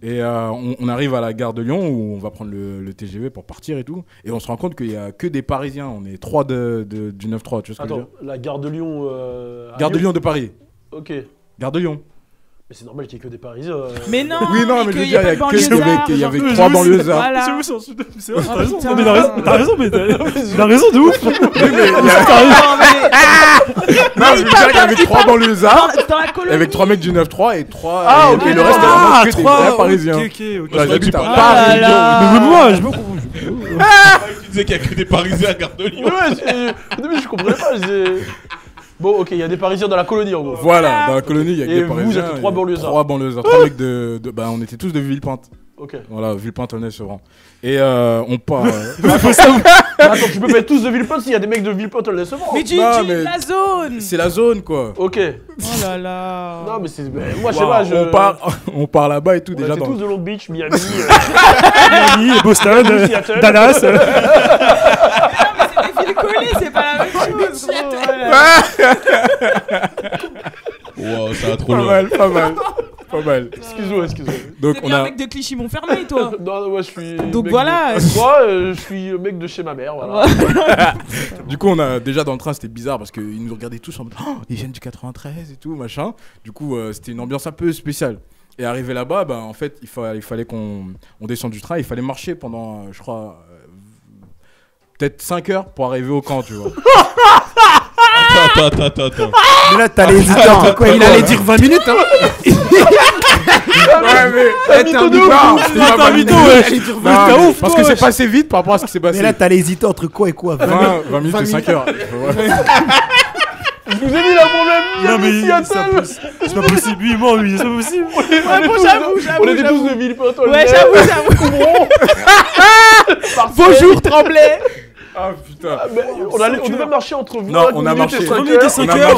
Et on arrive à la gare de Lyon où on va prendre le TGV pour partir et tout. Et on se rend compte qu'il n'y a que des Parisiens. On est 3 du 9-3, tu vois ce que je veux dire? La gare de Lyon. Gare de Lyon de Paris. Ok. Gare de Lyon. Mais c'est normal qu'il n'y ait que des Parisiens. Mais non, oui, non, mais je veux dire, il y avait 3 banlieusards. Voilà. C'est vrai, t'as raison. Mais t'as raison, mais t'as raison de ouf. Non, je veux dire qu'il y avait 3 banlieusards avec 3 mecs du 9-3 et 3. Et le reste, c'était que des vrais Parisiens. Ok. J'habite à Paris. Mais moi, je me comprends. Tu disais qu'il n'y a que des Parisiens à Gare de Lyon. Ouais, au début, je comprenais pas. Bon, ok, il y a des Parisiens dans la colonie en gros. Voilà, dans la colonie, il y a des Parisiens. Et vous êtes 3 banlieusards. 3 banlieusards, 3 mecs bah, on était tous de Villepinte. Ok. Voilà, Villepinte, Aulnay-Sevran. Et on part. Attends, tu peux pas être tous de Villepinte s'il y a des mecs de Villepinte, Aulnay-Sevran. Mais tu dis la zone. C'est la zone, quoi. Ok. Oh là là. Non, mais c'est. Moi, je sais pas. On part là-bas et tout, déjà. C'est tous de Long Beach, Miami. Miami, Boston, Dallas. C'est des villes collées, c'est pas la même chose. Wow, ça va trop loin. Pas mal. Excuse-moi. Donc on a un mec de Clichy-Montfermeil, toi. Non, ouais, je suis. Donc voilà. Moi, je suis le mec de chez ma mère, voilà. Du coup, on a déjà dans le train, c'était bizarre parce qu'ils nous regardaient tous en mode, oh, ils viennent du 93 et tout, machin. Du coup, c'était une ambiance un peu spéciale. Et arrivé là-bas, en fait, il fallait qu'on descende du train. Il fallait marcher pendant, je crois, peut-être 5 heures pour arriver au camp, tu vois. Attends. Mais là, t'as les hésitants. Quoi, il allait dire 20 minutes, hein. Ouais, mais t'es un buvard. C'était pas mytho, ouais. Parce que c'est passé vite par rapport à ce qui s'est passé. Mais là, t'as les hésitants entre quoi et quoi. 20 minutes et 5 heures. Je vous ai dit la problème. Non, mais c'est pas possible. Lui, moi, lui, c'est pas possible. J'avoue. On était tous de Villepinte. Ouais, j'avoue. Bonjour, Tremblay. Ah putain. On devait marcher entre 20 Non, on a marché. et 5 heures.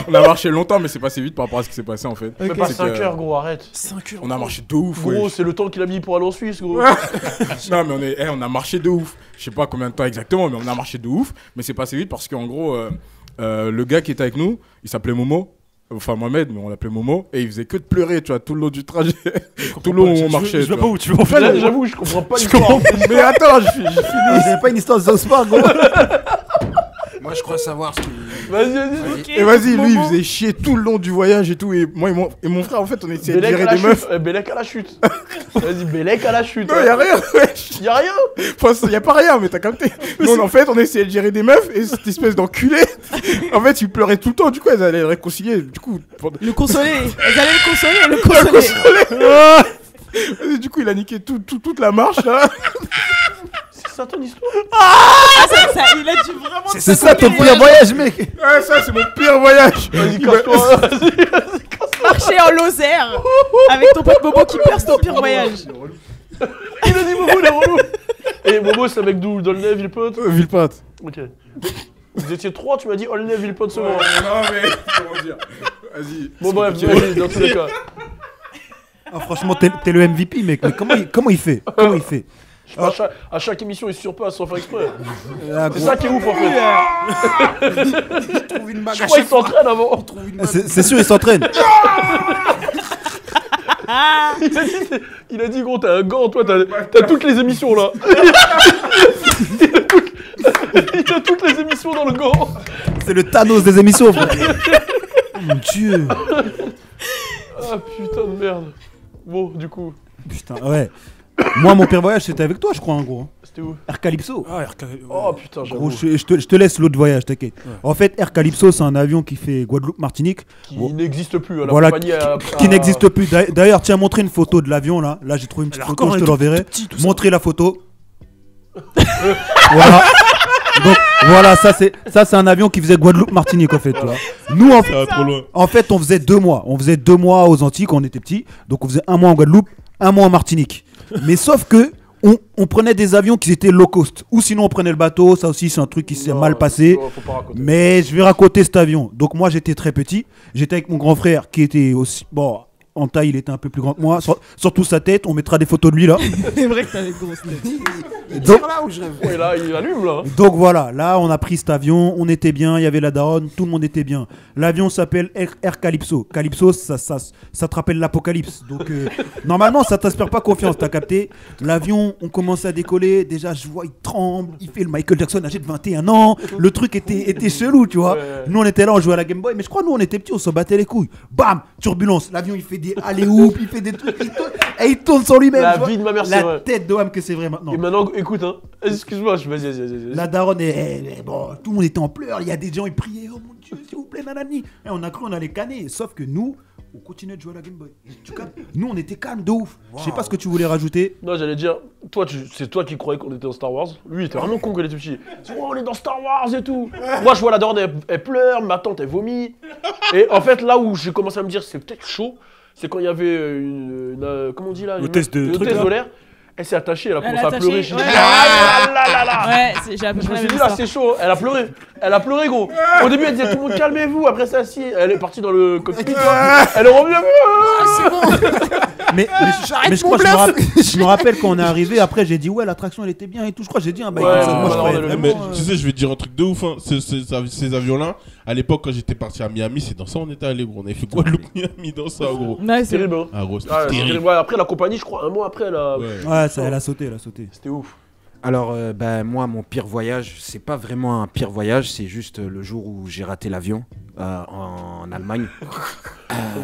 On a marché longtemps, mais c'est passé vite par rapport à ce qui s'est passé en fait. Mais pas 5 heures, gros, arrête. 5 heures. On a marché de ouf, gros, c'est le temps qu'il a mis pour aller en Suisse, gros. Non, mais on a marché de ouf. Je sais pas combien de temps exactement, mais on a marché de ouf. Mais c'est passé vite parce qu'en gros, le gars qui était avec nous, il s'appelait Momo. Enfin Mohamed, mais on l'appelait Momo. Et il faisait que de pleurer, tu vois, tout le long du trajet. Tout le long où on marchait. Je vois pas où tu veux en fait. J'avoue, je comprends pas l'histoire. Mais attends, je finis. C'est pas une histoire de South Park, gros. Moi, je crois savoir ce qui. Vas-y. Et vas-y, lui, il faisait chier tout le long du voyage et tout. Et moi et mon frère, en fait, on essayait de gérer des meufs. Bélec à la chute. Vas-y, Bélec à la chute. Non, y'a rien, wesh. Y'a rien. Enfin, y'a pas rien, mais t'as capté. Non, en fait, on essayait de gérer des meufs et cette espèce d'enculé, en fait, il pleurait tout le temps. Du coup, elles allaient le réconcilier. Du coup, Le consoler. Elles allaient le consoler. Et du coup, il a niqué toute la marche là. C'est ça ton histoire? Il a dû vraiment. C'est ça ton pire voyage, mec. Ouais, ça, c'est mon pire voyage. Vas-y, casse-toi. Marcher en Lozère avec ton pote Bobo qui perce ton pire voyage. Il a dit Bobo, il est relou. Et Bobo, c'est un mec d'où? D'Aulnay, Villepinte? Villepinte. Ok. Vous étiez 3, tu m'as dit Aulnay, Villepinte, second. Non, mais comment dire? Vas-y. Bon, bref, vas-y, dans tous les cas. Ah, franchement, t'es le MVP, mec. Mais comment il fait? Comment il fait? À chaque émission, il se surpasse sans faire exprès. C'est ça qui est ouf en fait. Je crois qu'il s'entraîne avant. C'est sûr, il s'entraîne. Il a dit gros, t'as un gant, toi, t'as toutes les émissions là. Il a toutes les émissions dans le gant. C'est le Thanos des émissions, frère. Oh mon dieu. Ah putain de merde. Bon, du coup. Putain, ouais. Moi, mon pire voyage, c'était avec toi, je crois, en gros. C'était où? Air Calypso. Ah, Oh putain, j'avoue. Gros, je te laisse l'autre voyage, t'inquiète. Ouais. En fait, Air Calypso, c'est un avion qui fait Guadeloupe-Martinique. Qui n'existe plus. La voilà, compagnie qui n'existe plus. D'ailleurs, tiens, montrez une photo de l'avion, là. Là, j'ai trouvé une petite photo, je te l'enverrai. Montrez la photo. Voilà. Donc, voilà, ça, c'est un avion qui faisait Guadeloupe-Martinique, en fait. Voilà. Nous, en fait, on faisait 2 mois. On faisait 2 mois aux Antilles quand on était petits. Donc, on faisait 1 mois en Guadeloupe, 1 mois en Martinique. Mais sauf que on prenait des avions qui étaient low cost. Ou sinon on prenait le bateau. Ça aussi c'est un truc qui s'est mal passé. Mais je vais raconter cet avion. Donc moi j'étais très petit. J'étais avec mon grand frère qui était aussi... Bon, en taille il était un peu plus grand que moi. Surtout sa tête. On mettra des photos de lui là. C'est vrai que t'as une grosse tête. Donc, là où je rêve. Ouais, là il allume là. Donc voilà, là on a pris cet avion. On était bien. Il y avait la daronne. Tout le monde était bien. L'avion s'appelle Air Calypso. Calypso ça te rappelle l'apocalypse. Donc normalement ça t'inspire pas confiance. T'as capté? L'avion on commence à décoller. Déjà je vois il tremble. Il fait le Michael Jackson âgé de 21 ans. Le truc était chelou tu vois. Nous on était là on jouait à la Game Boy. Mais je crois nous on était petits. On se battait les couilles. Bam, turbulence. L'avion il fait des alley-oop. Il fait des trucs. Il tourne sur lui-même. La vie de ma mère c'est vrai. La tête de Wham que c'est vrai maintenant. Et maintenant écoute hein. Excuse-moi, vas-y. La daronne bon, tout le monde était en pleurs, il y a des gens ils priaient, oh mon dieu, s'il vous plaît, nanani. Et on a cru on allait canner, sauf que nous, on continuait de jouer à la Game Boy. Tu captes? Nous on était calmes de ouf. Wow. Je sais pas ce que tu voulais rajouter. Non, j'allais dire, toi c'est toi qui croyais qu'on était dans Star Wars. Lui il était vraiment con quand il était petit. Oh, on est dans Star Wars et tout. Moi je vois la daronne, elle pleure, ma tante elle vomit. Et en fait là où j'ai commencé à me dire c'est peut-être chaud, c'est quand il y avait une comment on dit là, l'hôtesse de l'air. Elle s'est attachée, elle a commencé à pleurer. J'ai dit, ouais, je me suis dit, là, c'est chaud. Elle a pleuré, gros. Au début, elle disait, tout le monde, calmez-vous. Après, ça, si, elle est partie dans le cockpit. Elle est revenue. C'est bon. Mais je crois que je me rappelle quand on est arrivé. Après, j'ai dit, ouais, l'attraction, elle était bien et tout. Je crois que j'ai dit, moi, je croyais vraiment. Tu sais, je vais te dire un truc de ouf. Hein. Ces avions-là, à l'époque, quand j'étais parti à Miami, c'est dans ça on était allé, gros. On avait fait Guadeloupe, Miami dans ça, gros. Ouais, c'est terrible. Ah, gros, c'était terrible. Après, la compagnie, je crois, 1 mois après, elle a. Ouais, ça, elle a sauté. C'était ouf. Alors, moi, mon pire voyage, c'est pas vraiment un pire voyage, c'est juste le jour où j'ai raté l'avion en Allemagne.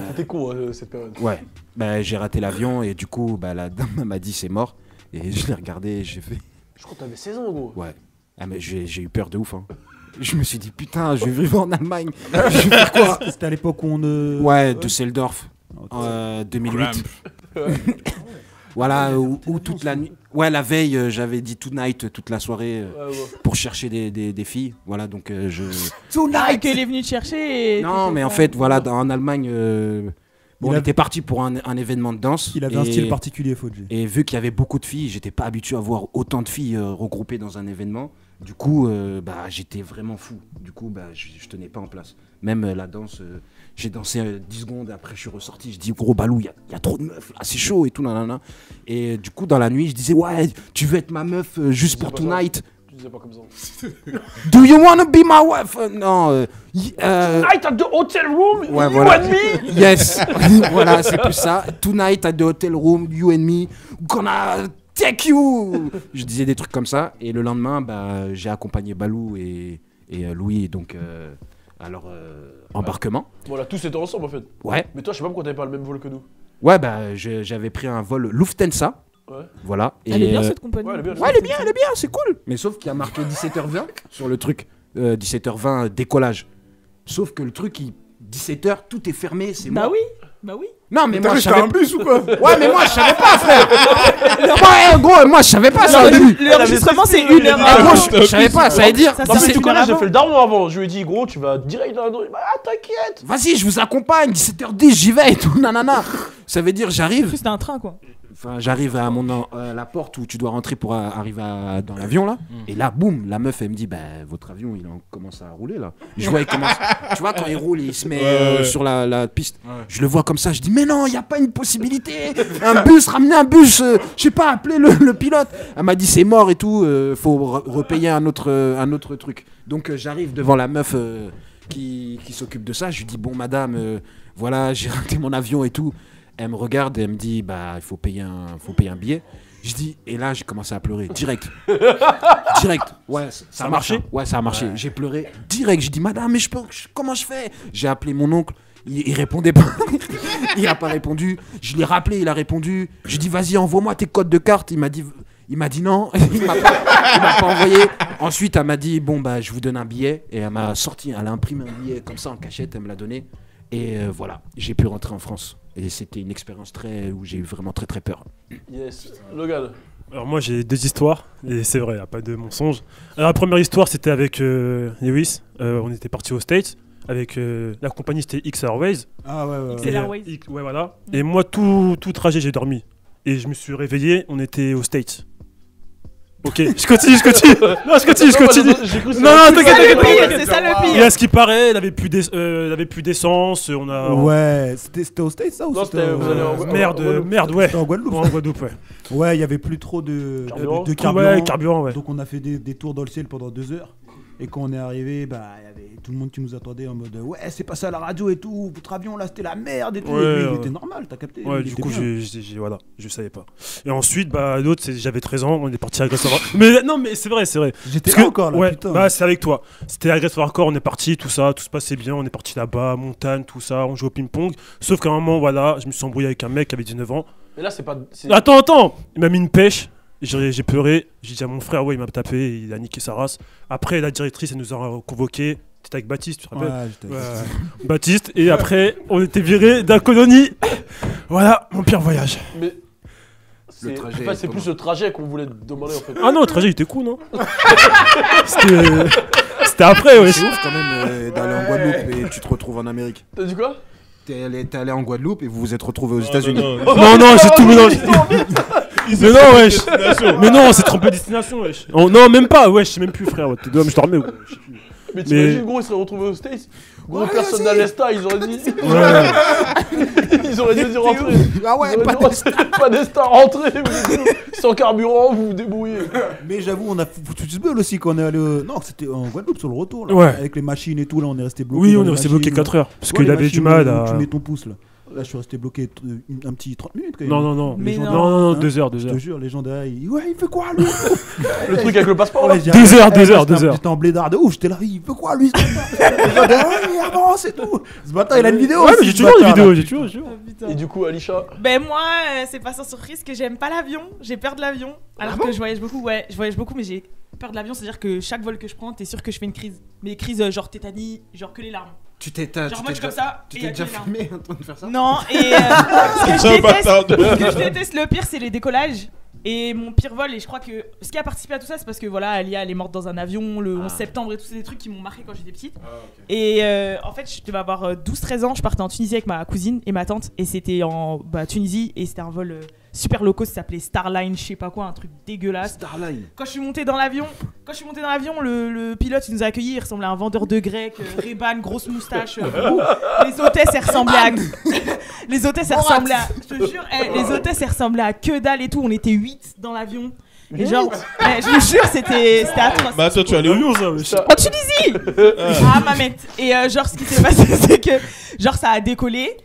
T'étais con cette période. Ouais. Bah, j'ai raté l'avion et du coup, bah, la dame m'a dit c'est mort. Et je l'ai regardé et j'ai fait. Je crois que t'avais 16 ans, gros. Ouais. Ah, mais j'ai eu peur de ouf. Hein. Je me suis dit, putain, je vais vivre en Allemagne. Je vais faire quoi? C'était à l'époque où on. Ouais, Düsseldorf. 2008. Voilà, où toute la nuit. Ouais, la veille, j'avais dit tonight toute la soirée pour chercher des filles. Voilà, donc je. Tonight qu'il est venu te chercher. Non, mais en fait, voilà, en Allemagne. On était parti pour un événement de danse. Il avait un style particulier, Fodji. Et vu qu'il y avait beaucoup de filles, j'étais pas habitué à voir autant de filles regroupées dans un événement. Du coup, j'étais vraiment fou. Du coup, je tenais pas en place. Même la danse, j'ai dansé 10 secondes. Après, je suis ressorti. Je dis, gros Balou, il y a trop de meufs là, c'est chaud et tout. Nanana. Et du coup, dans la nuit, je disais, ouais, tu veux être ma meuf juste pour tonight? Tu disais pas comme ça. Do you wanna be my wife? Non. Tonight at the hotel room, ouais, you voilà. and me. Yes. Voilà, c'est plus ça. Tonight at the hotel room, you and me. Gonna take you. Je disais des trucs comme ça. Et le lendemain, j'ai accompagné Balou et Louis, donc à leur embarquement. Voilà, tous étaient ensemble en fait. Ouais. Mais toi, je sais pas pourquoi t'avais pas le même vol que nous. Ouais, j'avais pris un vol Lufthansa. Ouais. Voilà. Elle est bien cette compagnie. Ouais, elle est bien, c'est cool. Mais sauf qu'il y a marqué 17h20 sur le truc. 17h20 décollage. Sauf que le truc, 17h, tout est fermé, c'est mort. Bah oui. Non, mais moi, je savais savais un bus ou quoi? Ouais, mais moi, je savais pas, frère. Gros, moi, je savais pas ça au début. L'enregistrement, c'est 1 heure Ah, avant. moi, je savais pas, ça veut dire. Ça, Non, mais c'est tu une heure connais, j'ai avant. fait le daron avant. Je lui ai dit, gros, tu vas direct dans la nuit. Ah, t'inquiète. Vas-y, je vous accompagne, 17h10, j'y vais et tout, nanana. Ça veut dire, j'arrive. C'était un train, quoi. Enfin, j'arrive à la porte où tu dois rentrer pour arriver dans l'avion là. Et là, boum, la meuf elle me dit, votre avion il commence à rouler là. Je vois il commence. Tu vois quand il roule, il se met sur la piste. Ouais. Je le vois comme ça, je dis mais non, il y a pas une possibilité. Ramener un bus, je sais pas, appeler le pilote. Elle m'a dit c'est mort et tout, faut repayer un autre truc. Donc j'arrive devant la meuf qui s'occupe de ça. Je lui dis bon madame, voilà j'ai raté mon avion et tout. Elle me regarde et elle me dit il faut payer un billet. Je dis et là j'ai commencé à pleurer direct. Ouais, ça a marché. Ouais, ça a marché. Ouais. J'ai pleuré direct. Je dis madame mais comment je fais? J'ai appelé mon oncle. Il répondait pas. Il a pas répondu. Je l'ai rappelé, il a répondu. Je dis vas-y envoie-moi tes codes de carte. Il m'a dit non. Il m'a pas envoyé. Ensuite elle m'a dit je vous donne un billet et elle m'a imprimé un billet comme ça en cachette. Elle me l'a donné et voilà j'ai pu rentrer en France. Et c'était une expérience où j'ai eu vraiment très très peur. Yes, Logan. Alors moi j'ai 2 histoires, et c'est vrai, il n'y a pas de mensonge. Alors la première histoire c'était avec Lewis, on était parti aux States, avec la compagnie c'était X Airways. Ah ouais. X Airways. Ouais voilà. Et moi tout trajet j'ai dormi. Et je me suis réveillé, on était aux States. Ok, je continue. Non, je continue. Non, t'inquiète. C'est ça le pire. Et à ce qui paraît, il avait plus d'essence. Ouais, c'était aux States ça ou non, c'était vous allez en Merde, ouais. C'était en Guadeloupe. En Guadeloupe, ouais. Ouais, il y avait plus trop de carburant. Ouais, carburant, ouais. Donc on a fait des tours dans le ciel pendant 2 heures. Et quand on est arrivé, il y avait tout le monde qui nous attendait en mode ouais, c'est passé à la radio et tout, votre avion là c'était la merde et tout. Ouais, et lui, il était normal, t'as capté. Ouais, du coup, voilà, je savais pas. Et ensuite, l'autre, j'avais 13 ans, on est parti à Aggressor Hardcore. Mais non, mais c'est vrai. J'étais là encore là, ouais, putain. c'est avec toi. C'était Aggressor Hardcore, on est parti, tout ça, tout se passait bien, on est parti là-bas, montagne, tout ça, on joue au ping-pong. Sauf qu'à un moment, voilà, je me suis embrouillé avec un mec qui avait 19 ans. Mais là, c'est pas. Attends, il m'a mis une pêche. J'ai pleuré, j'ai dit à mon frère, ouais, il m'a tapé, il a niqué sa race. Après, la directrice, elle nous a convoqués. T'étais avec Baptiste, tu te rappelles? Ouais, j'étais avec Baptiste, et après, on était virés d'un colonie. Voilà, mon pire voyage. Mais. C'est plus le trajet qu'on voulait te demander en fait. Ah non, le trajet il était cool, non? C'était après, ouais. C'est ouf quand même d'aller en Guadeloupe et tu te retrouves en Amérique. T'as dit quoi? T'es allé en Guadeloupe et vous vous êtes retrouvés aux États-Unis. Non, j'ai tout mélangé. Mais non, wesh. Mais non, c'est trompé de destination, wesh. Non, même pas, wesh, je sais même plus, frère. Je dormais. Mais t'imagines, gros, ils seraient retrouvés aux States. Gros, personne n'a l'Esta, ils auraient dit. Ils auraient dû rentrer. Ah ouais, pas d'Esta, rentrez. Sans carburant, vous vous débrouillez. Mais j'avoue, on a foutu ce beul aussi quand on est allé. Non, c'était en Guadeloupe sur le retour. Là, ouais. Avec les machines et tout, là, on est resté bloqué. Oui, on est resté bloqué 4 heures. Parce qu'il avait du mal à. Tu mets ton pouce là. Là, je suis resté bloqué un petit 30 minutes quand même. Non. Mais Non, non. non, 2 heures. Je te jure, les gens derrière, ouais, il fait quoi lui? Le truc avec le passeport là. 2 heures. J'étais en blédard de ouf, j'étais là, il fait quoi lui? Les gens derrière, ouais, il avance et tout. Ce matin, il a une vidéo. Ouais, mais aussi, j'ai ce toujours une matin, vidéo, là. j'ai toujours. Et du coup, Alisha. Ben moi, c'est pas sans surprise que j'aime pas l'avion. J'ai peur de l'avion. Alors que je voyage beaucoup, ouais. Je voyage beaucoup, mais j'ai peur de l'avion. C'est-à-dire que chaque vol que je prends, t'es sûr que je fais une crise. Mais des crises genre tétanie, genre que les larmes. Tu t'es Genre moi je suis comme ça. Tu et t'es y a déjà que les larmes. filmé en train de faire ça? Non, et ce que je déteste le pire, c'est les décollages. Et mon pire vol, et je crois que ce qui a participé à tout ça, c'est parce que voilà, Alia elle est morte dans un avion le 11 septembre et tout, c'est des trucs qui m'ont marqué quand j'étais petite. Et en fait, je devais avoir 12-13 ans, je partais en Tunisie avec ma cousine et ma tante, et c'était en Tunisie, et c'était un vol super low cost, ça s'appelait Starline, je sais pas quoi, un truc dégueulasse. Starline. Quand je suis monté dans l'avion, le pilote il nous a accueillis, il ressemblait à un vendeur de grec, Ray-Ban, grosse moustache. Les hôtesses elles ressemblaient à les hôtesses elles ressemblaient à je te jure, les hôtesses elles ressemblaient à que dalle et tout, on était 8 dans l'avion. Et genre, je vous jure, c'était atroce. Bah attends, tu es allé où ça en Tunisie. Ah mamette. Et genre ce qui s'est passé c'est que genre ça a décollé.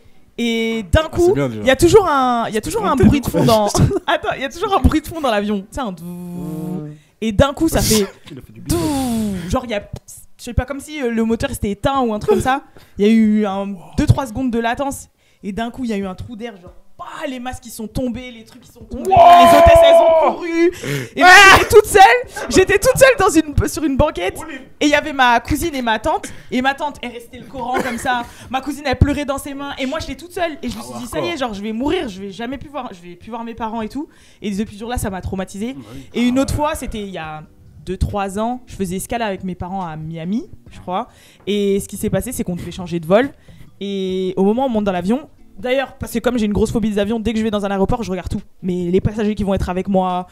Et d'un coup, il y a toujours un bruit de fond dans. Attends, il y a toujours un bruit de fond dans l'avion. Tu sais, un. Et d'un coup, ça fait. Genre, il y a. Je sais pas, comme si le moteur s'était éteint ou un truc comme ça. Il y a eu 2-3 secondes de latence. Et d'un coup, il y a eu un trou d'air. Genre, les masques qui sont tombés, les trucs qui sont tombés. Les hôtesses, elles ont couru. Et j'étais toute seule sur une banquette. Et il y avait ma cousine et ma tante. Et ma tante, elle restait le Coran comme ça. Ma cousine, elle pleurait dans ses mains. Et moi, j'étais toute seule. Et je me suis dit, ça y est, genre, je vais mourir. Je vais plus voir mes parents et tout. Et depuis ce jour-là, ça m'a traumatisée. Et une autre fois, c'était il y a 2-3 ans. Je faisais escale avec mes parents à Miami, je crois. Et ce qui s'est passé, c'est qu'on devait changer de vol. Et au moment où on monte dans l'avion, d'ailleurs, parce que comme j'ai une grosse phobie des avions, dès que je vais dans un aéroport, je regarde tout. Mais les passagers qui vont être avec moi,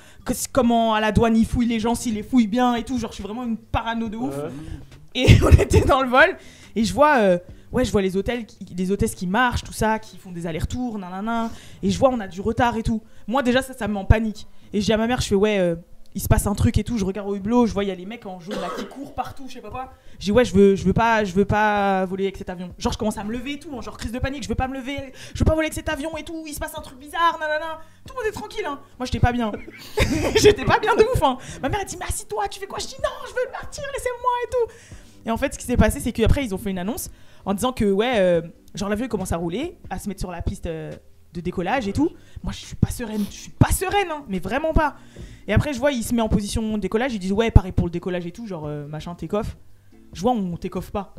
comment à la douane ils fouillent les gens, s'ils les fouillent bien et tout. Genre, je suis vraiment une parano de ouf. Et on était dans le vol et je vois les hôtesses qui marchent, tout ça, qui font des allers-retours, nanana. Et je vois, on a du retard et tout. Moi, déjà, ça me met en panique. Et je dis à ma mère, je fais, il se passe un truc et tout. Je regarde au hublot, je vois, il y a les mecs en jaune là qui courent partout, je sais pas quoi. Je dis, je veux pas voler avec cet avion. Genre, je commence à me lever et tout, genre crise de panique, je veux pas me lever, je veux pas voler avec cet avion et tout. Il se passe un truc bizarre, nanana. Tout le monde est tranquille, hein. Moi, j'étais pas bien. J'étais pas bien de ouf, hein. Ma mère, elle dit, mais assis-toi, tu fais quoi? Je dis, non, je veux partir, laissez-moi et tout. Et en fait, ce qui s'est passé, c'est qu'après, ils ont fait une annonce en disant que, genre l'avion commence à rouler, à se mettre sur la piste de décollage et tout. Moi, je suis pas sereine, hein, mais vraiment pas. Et après, je vois, il se met en position de décollage, ils disent, pareil pour le décollage et tout, genre, machin, take-off. Je vois, on take-off pas.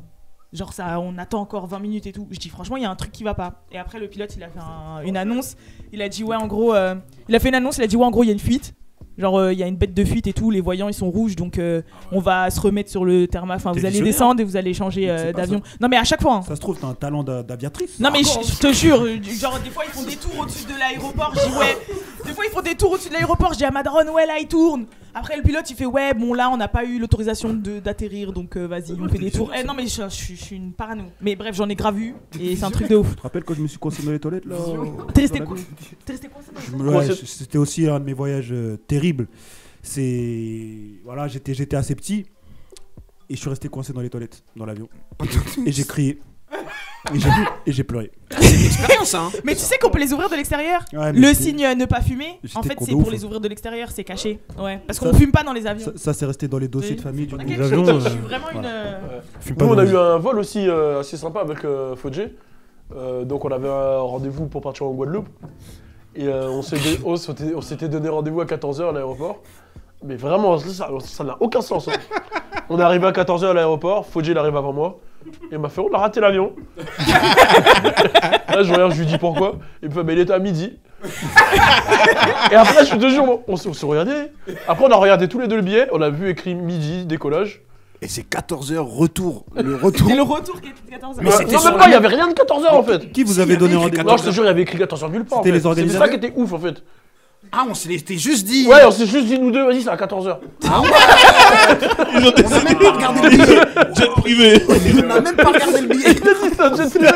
Genre, ça, on attend encore 20 minutes et tout. Je dis, franchement, il y a un truc qui va pas. Et après, le pilote, il a fait une annonce. Il a dit, en gros, il a fait une annonce, il a dit, en gros, il y a une fuite. Genre, il y a une bête de fuite et tout, les voyants ils sont rouges, donc on va se remettre sur le therma. Enfin, vous allez descendre et vous allez changer d'avion. Non, mais à chaque fois. Hein. Ça se trouve, t'as un talent d'aviatrice. Non, mais je te jure, genre, des fois ils font des tours au-dessus de l'aéroport. Je dis, des fois ils font des tours au-dessus de l'aéroport. Je dis à ma daronne, là il tourne. Après, le pilote il fait, bon, là on n'a pas eu l'autorisation d'atterrir, donc vas-y, on fait des tours. Non, mais je suis une parano. Mais bref, j'en ai grave vu et c'est un truc de ouf. Tu te rappelles quand je me suis coincé dans les toilettes là? T'es resté coincé? C'était aussi un de mes voyages terribles. Voilà, j'étais assez petit et je suis resté coincé dans les toilettes dans l'avion et j'ai crié et j'ai pleuré. C'est une expérience, hein. Mais tu sais qu'on peut les ouvrir de l'extérieur. Le signe ne pas fumer, en fait c'est pour les ouvrir de l'extérieur, c'est caché. Ouais, parce qu'on fume pas dans les avions. Ça c'est resté dans les dossiers de famille du coup. avions. Je suis vraiment une. Nous on a eu un vol aussi assez sympa avec Fodjé. Donc on avait un rendez-vous pour partir en Guadeloupe. Et on s'était donné rendez-vous à 14h à l'aéroport. Mais vraiment, ça n'a aucun sens. Hein. On est arrivé à 14h à l'aéroport, Fodjé il arrive avant moi. Et il m'a fait, on a raté l'avion. Là je regarde, je lui dis pourquoi. Il me fait, mais il était à midi. Et après, je te jure, on s'est regardé. Après on a regardé tous les deux le billet, on a vu écrit midi, décollage. Et c'est 14h retour. Le retour. C'est le retour qui était 14h. Mais non, même pas, il n'y avait rien de 14h en fait. Qui vous avez donné rendez-vous? Non, je te jure, il y avait écrit 14h nulle part. C'était les organisateurs. C'est ça qui était ouf en fait. Ah, on s'était juste dit. Ouais, on s'est juste dit nous deux, vas-y, c'est à 14h. Ah ouais. On n'a même pas regardé le billet. Jet privé. On n'a même pas regardé le billet. Il a dit ça, jet privé.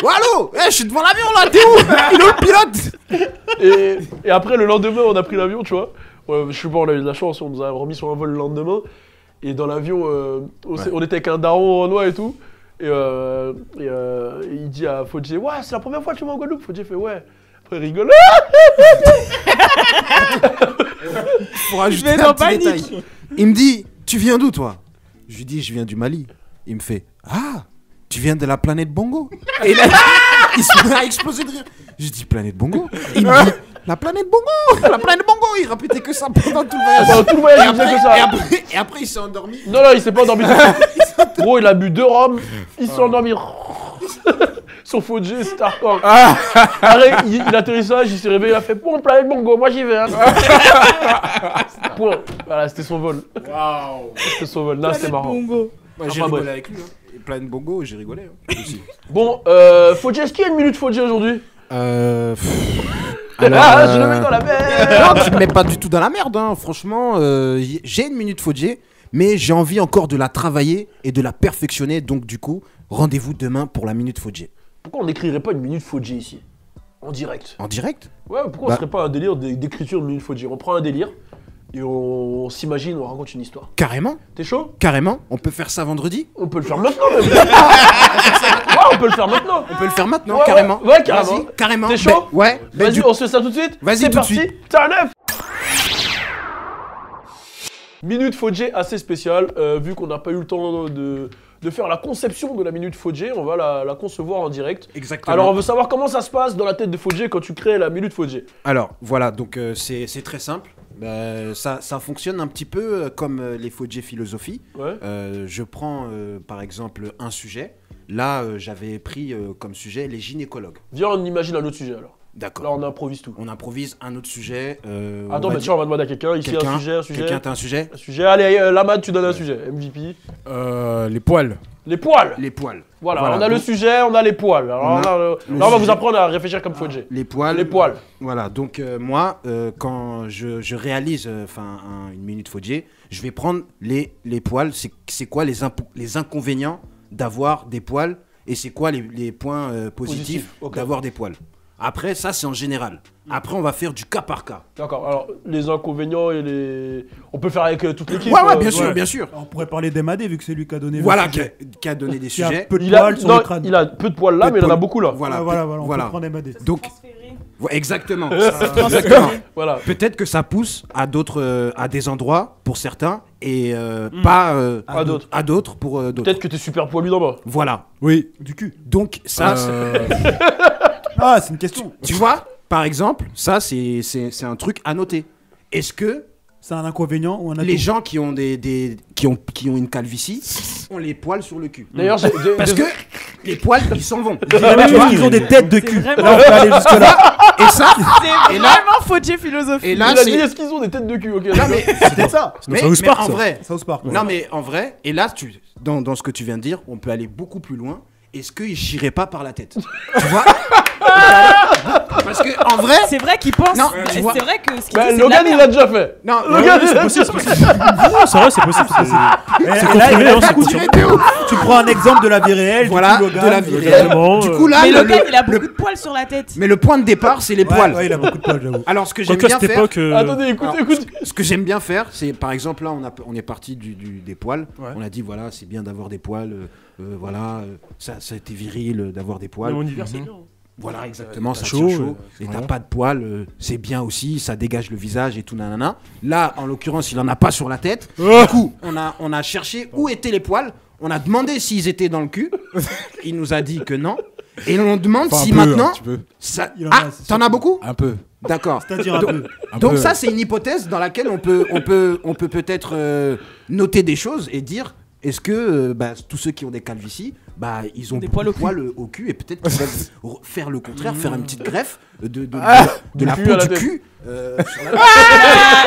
Allô, je suis devant l'avion là, t'es où? Il est où le pilote? Et après, le lendemain, on a pris l'avion, tu vois. Je sais pas, on a eu de la chance, on nous a remis sur un vol le lendemain. Et dans l'avion, on était avec un daron en noix et tout. il dit à Fodjé, ouais, c'est la première fois que tu vas en Guadeloupe. Fodjé fait, ouais. Après, il rigole. Pour ajouter un petit détail. Il me dit, tu viens d'où toi? Je lui dis, je viens du Mali. Il me fait, ah, tu viens de la planète Bongo? Et là, il se met à exploser de rire. Je dis, planète Bongo? Il me dit, la planète Bongo! La planète Bongo! Il répétait que ça pendant tout le voyage. Pendant tout le voyage, il disait que ça. Et après, il s'est endormi. Non, il s'est pas endormi. Gros, il a bu 2 rhums. Il s'est endormi. Son Fodjé, c'était hardcore. Arrête, il atterrissage, il s'est réveillé, il a fait, bon, planète Bongo, moi j'y vais. Hein. Point. Voilà, c'était son vol. Waouh. C'était son vol. Là, c'était marrant. Bongo. J'ai rigolé avec lui. Hein. Et planète Bongo, j'ai rigolé. Hein, aussi. Bon, Fodjé, est-ce qu'il y a une minute Fodjé aujourd'hui? Alors, je le mets dans la merde. Non, tu me mets pas du tout dans la merde, hein. Franchement, j'ai une minute Fodjé, mais j'ai envie encore de la travailler et de la perfectionner. Donc du coup, rendez-vous demain pour la minute Fodjé. Pourquoi on n'écrirait pas une minute Fodjé ici? En direct. En direct? Ouais, pourquoi on serait pas un délire d'écriture de minute Fodjé? On prend un délire et on s'imagine, on raconte une histoire. Carrément. T'es chaud? Carrément. On peut faire ça vendredi? On peut le faire maintenant même. Ouais, on peut le faire maintenant. On peut le faire maintenant, Ouais, carrément. Ouais, carrément. Vas-y, carrément. T'es chaud? Ouais. Vas-y, on se fait ça tout de suite? Vas-y, c'est tout de parti. suite. T'as un œuf. Minute Fodjé assez spéciale, vu qu'on n'a pas eu le temps de faire la conception de la minute Fodjé, on va la concevoir en direct. Exactement. Alors on veut savoir comment ça se passe dans la tête de Fodjé quand tu crées la minute Fodjé. Alors voilà, donc c'est très simple. Ça fonctionne un petit peu comme les Fodjé philosophie. Ouais. Je prends par exemple un sujet. Là, j'avais pris comme sujet les gynécologues. Viens, on imagine un autre sujet alors. D'accord. Là, on improvise tout. On improvise un autre sujet. Attends, mais tiens, on va demander à quelqu'un. Ici, un sujet. Quelqu'un, t'as un sujet? Un sujet. Allez, Lamad, tu donnes un sujet. MVP. Les poils. Les poils. Les poils. Voilà, on a le sujet, on a les poils. Alors là, on va vous apprendre à réfléchir comme Fodjé. Les poils. Les poils. Voilà, donc moi, quand je réalise une minute Fodjé, je vais prendre les poils. C'est quoi les inconvénients d'avoir des poils et c'est quoi les points positifs d'avoir des poils? Après, ça, c'est en général. Après, on va faire du cas par cas. D'accord. Alors, les inconvénients et les... On peut faire avec toute l'équipe. Ouais, bien sûr, bien sûr. On pourrait parler d'Emade, vu que c'est lui qui a donné voilà, le sujet. qui a donné des Qui a sujets. peu de poils sur le crâne. Il a peu de poils là, mais il en a beaucoup là. Voilà, On peut prendre Emade. Donc, exactement. Exactement. Voilà. Peut-être que ça pousse à d'autres, à des endroits pour certains et pas à d'autres pour d'autres. Peut-être que t'es super poilu d'en bas. Voilà. Oui. Du cul. Donc ça. Ah, c'est une question. Tu vois, par exemple, ça c'est un truc à noter. Est-ce que c'est un inconvénient ou un atout? Les gens qui ont qui ont une calvitie ont les poils sur le cul. D'ailleurs, parce que les poils ils s'en vont. Ils ont des têtes de cul. Là, on peut aller jusque là. Et ça, c'est vraiment Fodjé philosophie. Et là, il a dit est-ce qu'ils ont des têtes de cul? Ok. Non mais c'est peut-être ça. Mais en vrai, non mais en vrai, et là dans ce que tu viens de dire, on peut aller beaucoup plus loin. Est-ce qu'il chierait pas par la tête? Tu vois? Parce que en vrai, c'est vrai qu'il pense. Non, c'est vrai que ce qu'il dit, Logan il l'a déjà fait. Non, Logan c'est possible. C'est vrai, c'est possible. C'est confirmé. Tu prends un exemple de la vie réelle. Voilà, de la vie réelle. Du coup là, mais Logan il a beaucoup de poils sur la tête. Mais le point de départ, c'est les poils. Ouais, il a beaucoup de poils, j'avoue. Alors ce que j'aime bien faire. Attendez, écoute. Ce que j'aime bien faire, c'est par exemple là, on est parti des poils. On a dit voilà, c'est bien d'avoir des poils. Voilà, ça a été viril d'avoir des poils. Mon hiver, c'est bien. Voilà, exactement, ça tient chaud. Et t'as pas de poils, c'est bien aussi, ça dégage le visage et tout, nanana. Là, en l'occurrence, il en a pas sur la tête. Du coup, on a cherché où étaient les poils. On a demandé s'ils étaient dans le cul. Il nous a dit que non. Et on demande si maintenant. Ça... Ah, t'en as beaucoup? Un peu. D'accord. C'est-à-dire un peu. Donc ça, c'est une hypothèse dans laquelle on peut peut-être noter des choses et dire. Est-ce que tous ceux qui ont des calvities, ils ont des poils au cul et peut-être qu'ils peuvent faire le contraire, faire une petite greffe de la peau du cul.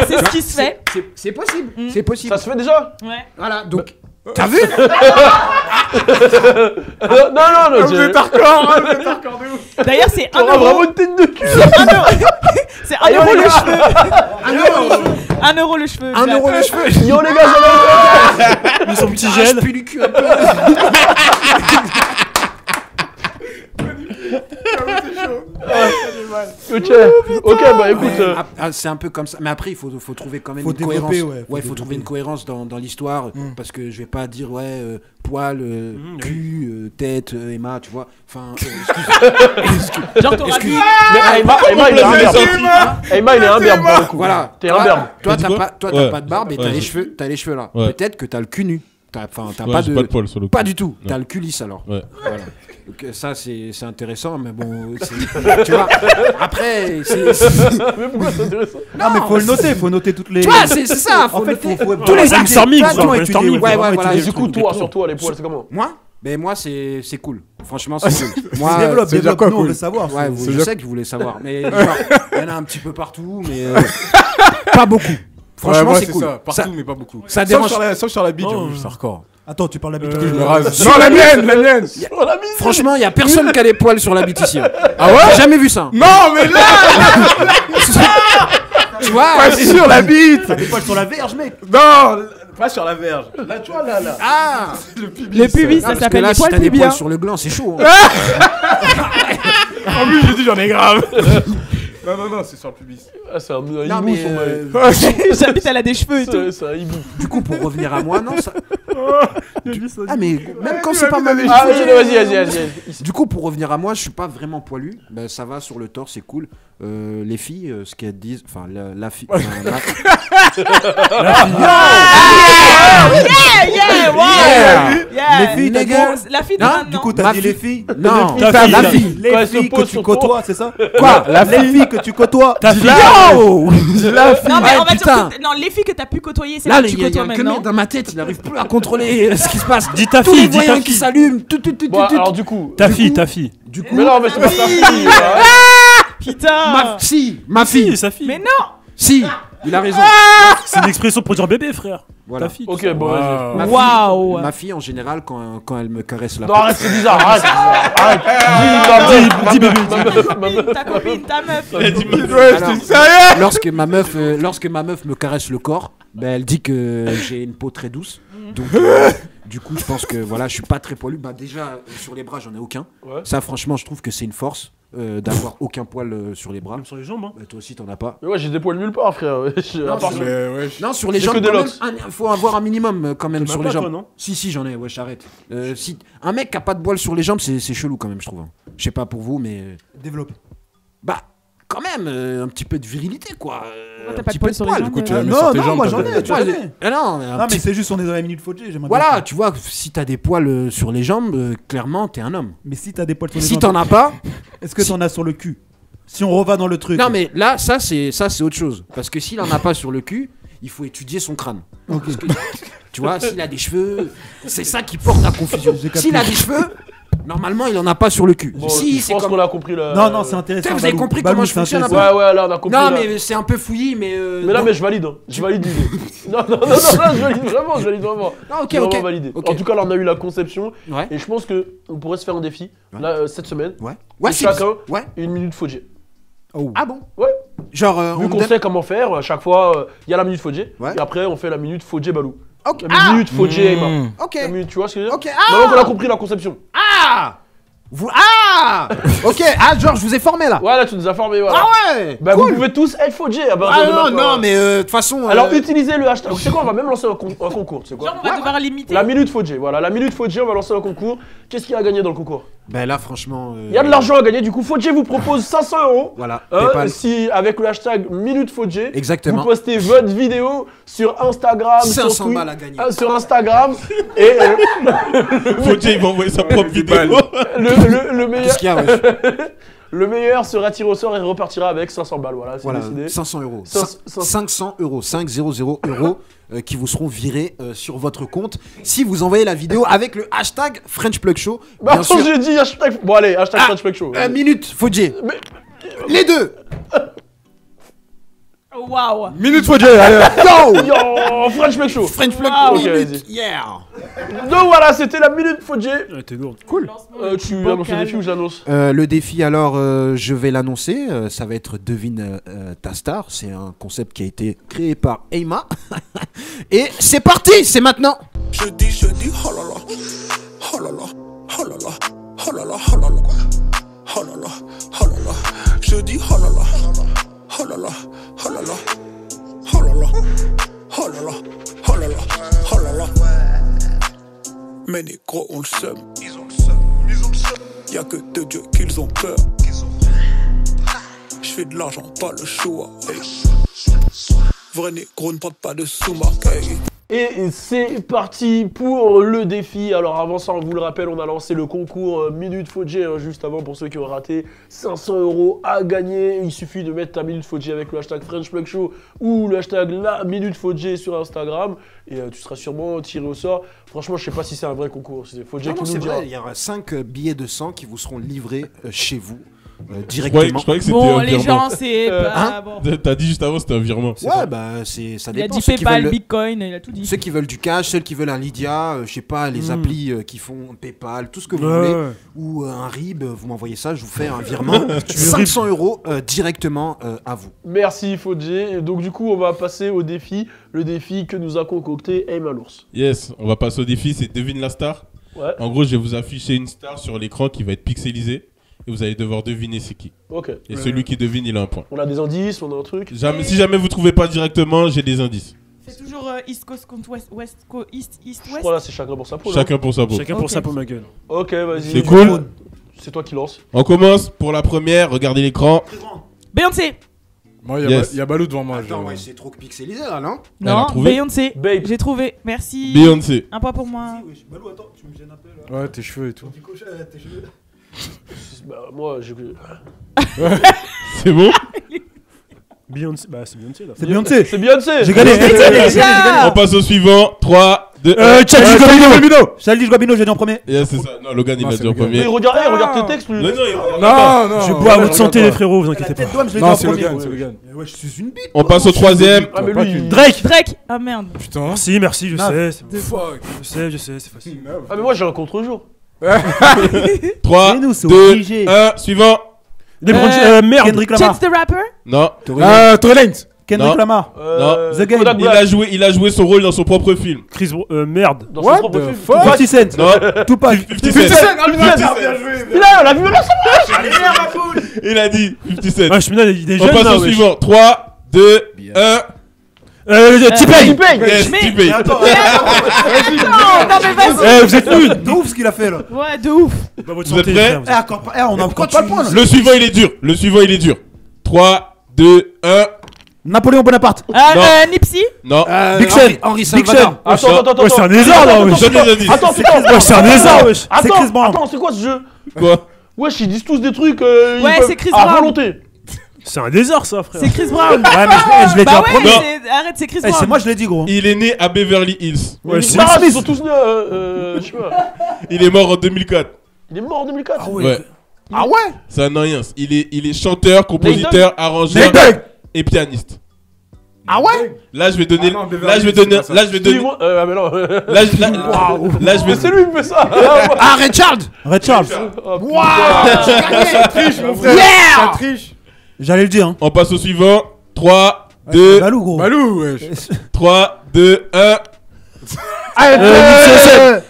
C'est ce qui se fait. C'est possible, c'est possible. Ça se fait déjà? Ouais. Voilà, donc t'as vu? Non. Vous êtes hardcore, de ouf. D'ailleurs, c'est 1 euro. euro. Vraiment une tête de cul. C'est 1 euro le cheveu. 1 euro le cheveu. 1 euro le cheveu. Yo les gars, Ils sont petits gel. Je pue du cul un peu. Ok, bah écoute. C'est un peu comme ça. Mais après, il faut trouver quand même Faut une cohérence. développer, Ouais, faut trouver une cohérence dans l'histoire. Parce que je vais pas dire, poil, cul, tête, Emma, tu vois. Enfin, Genre, t'auras dit. Mais Emma, il est imberbe. Emma, il est imberbe pour le coup. Voilà. T'es imberbe. Toi, t'as pas de barbe et t'as les cheveux là. Peut-être que t'as le cul nu. T'as pas de poil sur le cul. Pas du tout. Non. T'as le cul lisse alors. Ouais. Voilà. Donc ça c'est intéressant, mais bon, tu vois. Après, Mais pourquoi c'est intéressant? Non, mais faut noter toutes les. tu vois, c'est ça. En fait, faut tous les brainstorming, actes. quoi, brainstorming. Ouais, voilà. Et du coup, toi, sur toi, les poils, c'est comment? Moi c'est cool. Franchement, c'est cool. Moi, Développe, nous on veut savoir. ouais, je sais que vous voulez savoir, mais genre, il y en a un petit peu partout, mais pas beaucoup. Franchement, c'est cool. Ça, partout, mais pas beaucoup. Ça dérange. Sauf sur la bite, c'est hardcore. Attends, tu parles d'habitude. Je me rase. Non, la mienne. Franchement, il y a personne qui a des poils sur la bite ici. Ah ouais? J'ai jamais vu ça. Non, mais là. Tu vois, Pas sur la bite. T'as des poils sur la verge, mec. Non, pas sur la verge. Là, tu vois, là. Ah, Le pubis, ça parce que s'appelle là, les si poils t'as des pubiens. poils sur le gland, c'est chaud. En plus, j'ai dit, j'en ai grave. Non, c'est sur le pubis. Ah, c'est un Non, hibou mais sur ma. J'habite, elle a des cheveux et tout. C'est un hibou. du coup, pour revenir à moi, non, ça. Ah, mais même quand c'est pas mal. Ah, vas-y. Du coup, pour revenir à moi, je suis pas vraiment poilu. Ben, ça va sur le torse, c'est cool. Les filles, ce qu'elles disent, enfin, la fille. Yeah. Les filles, t'as Nigga. dit. La fille de Non, maintenant. Du coup, t'as dit les filles. Non, La fille. fille. Quand Les elle se filles que pose tu sur toi. côtoies, c'est ça? Quoi? Les filles que tu côtoies. Ta fille. Yo! La fille. Non, mais on va putain. dire que non, les filles que t'as pu côtoyer, c'est Là, là que il tu y a côtoies un maintenant. mec dans ma tête, il n'arrive plus à contrôler ce qui se passe. Dis ta Tous les fille, dis ta voyants qui fille. s'allument. Bon, alors du coup. Ta fille. Du coup, Mais non, mais c'est pas sa fille. Putain. ma fille. Sa fille. Mais non. Si, il a raison. C'est une expression pour dire bébé, frère. Voilà. Ta fille. Ok, bon, vas-y. Ma fille- Waouh. Ma fille, en général, quand elle me caresse la Non, arrête, c'est bizarre, arrête. Dis bébé. Ta copine, ta meuf. Alors, lorsque ma meuf me caresse le corps, ben, elle dit que j'ai une peau très douce. Donc, du coup, je pense que voilà, je suis pas très poilu. Bah, déjà, sur les bras, j'en ai aucun. Ouais. Ça, franchement, je trouve que c'est une force d'avoir aucun poil sur les bras. Même sur les jambes, hein. Bah, toi aussi, t'en as pas. Mais ouais, j'ai des poils nulle part, frère. À part sur- Non, sur les J'ai jambes, que des quand même, locks. faut avoir un minimum quand même T'en as sur pas, les toi, jambes. non Si, j'en ai, ouais, j'arrête. Si un mec qui a pas de poil sur les jambes, c'est chelou quand même, je trouve. Je sais pas pour vous, mais Développe. bah quand même un petit peu de virilité, quoi. T'as Un pas petit de poil peu sur les jambes. Du coup, tu la mets Non, sur tes non, jambes. moi t'as j'en fait- ai, tu connais. Ah non, Non, mais c'est juste on est dans la minute Fauché, j'aimerais voilà, bien. tu vois, si t'as des poils sur les jambes, clairement, t'es un homme. Mais si t'as des poils sur les Si jambes, t'en as pas, est-ce que t'en as sur le cul? Si on revient dans le truc. non mais là, ça c'est autre chose. Parce que s'il en a pas sur le cul, il faut étudier son crâne. Ok. Parce que, tu vois, s'il a des cheveux, c'est ça qui porte à confusion. J'ai capté. S'il a des cheveux, normalement, il en a pas sur le cul. Bon, si, je c'est pense comme... qu'on a compris la. Non, c'est intéressant. Vous avez Balou. compris Balou, comment je c'est fonctionne un peu. intéressant. Ouais, là, on a compris. Non, là. mais c'est un peu fouillis, mais... Mais là, mais je valide. Je valide l'idée. Non, je valide vraiment. Non, ok, J'ai vraiment ok. validé. Ok. En tout cas, là, on a eu la conception. Ouais. Et je pense qu'on pourrait se faire un défi. Ouais. Là, cette semaine. Ouais. Ouais, C'est chacun. Ouais. Une minute Fodjé. Oh. Ah bon? Ouais. Genre, Vu on qu'on donne- sait comment faire, à chaque fois, il y a la minute Fodjé. Ouais. Et après, on fait la minute Fodjé Balou. Ok. La minute Fodjé Emma. Ok. La minute, tu vois ce que je veux dire? Ok. Maintenant qu'on a compris la conception. Ok. Ah, genre, je vous ai formé là. Ouais, là, tu nous as formés. Voilà. Ah ouais. Bah, vous pouvez tous être Fodjé. Ah non, mais de toute façon... Alors, utilisez le hashtag. C'est quoi? On va même lancer un concours. C'est quoi? Genre, on va devoir limiter. La minute Fodjé. Voilà, la minute Fodjé, on va lancer un concours. Qu'est-ce qu'il y a à gagner dans le concours? Ben là, franchement... Il y a de l'argent à gagner. Du coup, Fodjé vous propose 500 €. Voilà, PayPal. Si, avec le hashtag minute Fodjé, Exactement. vous postez votre vidéo sur Instagram, 500 balles à gagner. Sur Instagram. Et Fodjé, il va envoyer sa propre vidéo. le meilleur. Qu'est-ce qu'il y a, wesh? Le meilleur sera tiré au sort et repartira avec 500 balles. Voilà, c'est Voilà, décidé. 500 €. 500 €, 500 € qui vous seront virés sur votre compte si vous envoyez la vidéo avec le hashtag French Plug Show. Bah, Bien sûr. j'ai dit hashtag. Bon, allez, hashtag French Plug Show. Minute Fodjé. Mais- Les deux. Waouh. Minute Fodjé, allez. Yo, French Plug Show. French Plug Wow. Ok, minute. vas-y. Yeah. Donc voilà, c'était la minute Fodjé. T'es lourd. Tu annonces le défi ou j'annonce? Le défi, alors, je vais l'annoncer. Ça va être Devine ta star. C'est un concept qui a été créé par Emma. Et c'est parti, c'est maintenant. Je dis, oh là là, oh là là, oh là là, oh là là, oh là là, oh là là, oh là là. Je dis oh là là, oh là là, oh là là, oh là là, oh là là, oh là là, oh là là. Mais négros ont le seum, ils ont le seum, ils ont le seum. Y'a que de Dieu qu'ils ont peur. Je fais de l'argent, pas le choix. Vrai négro ne porte pas de sous-marque. Et c'est parti pour le défi. Alors avant ça, on vous le rappelle, on a lancé le concours Minute Fodjé juste avant pour ceux qui ont raté. 500 € à gagner. Il suffit de mettre ta Minute Fodjé avec le hashtag French Plug Show ou le hashtag La Minute Fodjé sur Instagram. Et tu seras sûrement tiré au sort. Franchement, je sais pas si c'est un vrai concours. C'est Fodjé qui nous dira. Vrai, il y aura 5 billets de sang qui vous seront livrés chez vous. Directement. Je croyais que c'était Bon, un les virement. gens, c'est pas bon. T'as dit juste avant c'était un virement. Ouais, bah ça Il a dépend. dit Ceux qui PayPal, veulent Bitcoin, il a tout dit. Ceux qui veulent du cash, ceux qui veulent un Lydia, je sais pas, les applis qui font PayPal, tout ce que vous voulez, ou un RIB, vous m'envoyez ça, je vous fais un virement. 500 € directement à vous. Merci Fodjé. Et donc du coup, on va passer au défi. Le défi que nous a concocté Ayman l'ours. Yes, on va passer au défi, c'est devine la star. Ouais. En gros, je vais vous afficher une star sur l'écran qui va être pixelisée. Et vous allez devoir deviner c'est qui. Ok. Et celui qui devine, il a un point. On a des indices, on a un truc. Si jamais vous trouvez pas directement, j'ai des indices. C'est toujours East Coast contre West Coast, East, Je West. crois là, c'est chacun pour sa peau. Chacun pour sa peau. Chacun pour sa peau, ma gueule. Ok, vas-y. C'est cool. C'est toi qui lance. On commence pour la première, regardez l'écran. Beyoncé. Moi, Yes. il y a Balou devant moi. Attends, ouais, c'est trop pixelisé là, non? Elle a Non, trouvé. Beyoncé. Babe. J'ai trouvé. Merci. Beyoncé. Un point pour moi. Balou, attends, tu me gênes un peu là. Ouais, tes cheveux et tout. Bah, moi, j'ai. C'est bon? Beyoncé, bah c'est Beyoncé là. C'est Beyoncé. C'est Beyoncé. J'ai gagné. Déjà. On passe au suivant. 3, 2, 1. Childish Gambino. Childish Gambino, j'ai dit en premier. Yeah, c'est ça. Non, Logan, il Non, a c'est dit en Logan. premier. Mais regarde tes textes, lui. Non, Non, Je Bois à Ouais, votre santé, regarde les pas. frérots, vous inquiétez pas. Tête d'homme, je l'ai dit Non, en c'est premier. Logan, c'est Logan. Ouais, je suis une bite. On passe au troisième. Ah, mais Pas lui. qu'une- Drake. Drake. Ah merde. Putain. Merci, je Nav. sais. c'est- Fuck. Je sais, c'est facile. Ah, mais moi, j'ai un contre-jour. 3, C'est nous, c'est 2, obligé. 1, suivant. Merde. Kendrick Lamar. Chance the Rapper. Non. Tory Lanez. Kendrick Non. Lamar. The Game. Kodak Black. Il a joué son rôle dans son propre film. Chris, merde. Dans son What propre the film. fuck? 50 Cent. Non. Tupac. 50 Cent. Là, on l'a vu maintenant. Il a dit 50 Cent. Ah, je suis là, il est On jeune passe là, au wesh. suivant. 3, 2, 1. T-Pain. Yes, T-Pain. Non, mais vas-y. Vous êtes nuls. De ouf ce qu'il a fait là. Ouais, de ouf. Bah, votre Vous êtes santé, prêts frère, vous êtes- Encore pas. On a encore pas le point là. Le suivant, il est dur. 3, 2, 1. Napoléon Bonaparte. Non. Nipsey. Non. Big Sean. Henri Big Salvador. Sean. Attends. Ouais, c'est un lézard là, wesh. Donne les indices. Attends, Ouais, c'est un lézard, wesh. C'est Chris Brown. Attends, c'est quoi ce jeu? Quoi? Wesh, ils disent tous des trucs. Ouais, c'est Chris à Brown. volonté. C'est un lézard ça, frère. C'est Chris Brown. Ouais, mais je l'ai dit Bah en premier. ouais, Non. arrête, c'est Chris Eh, Brown. c'est moi, je l'ai dit, gros. Il est né à Beverly Hills. Ouais, c'est Ah, Smith. ils sont tous nés. Je sais pas. Il est mort en 2004. Il est mort en 2004. Ouais. Ah ouais. C'est un rien. Il est chanteur, compositeur, arrangeur Nate et pianiste. Ah ouais. Là, je vais donner. Ah non, Beverly Là, je vais Hills, donner. c'est pas ça. Là, je vais donner. Ah, mais non. Là, je Mais vais. c'est lui qui me fait ça. Ah, Ray Charles. Red Charles. Oh, putain. Triche, mon frère. Ça triche. J'allais le dire. Hein. On passe au suivant. 3, Ouais, 2, c'est Balou, gros. Balou, wesh. 3, 2, 1.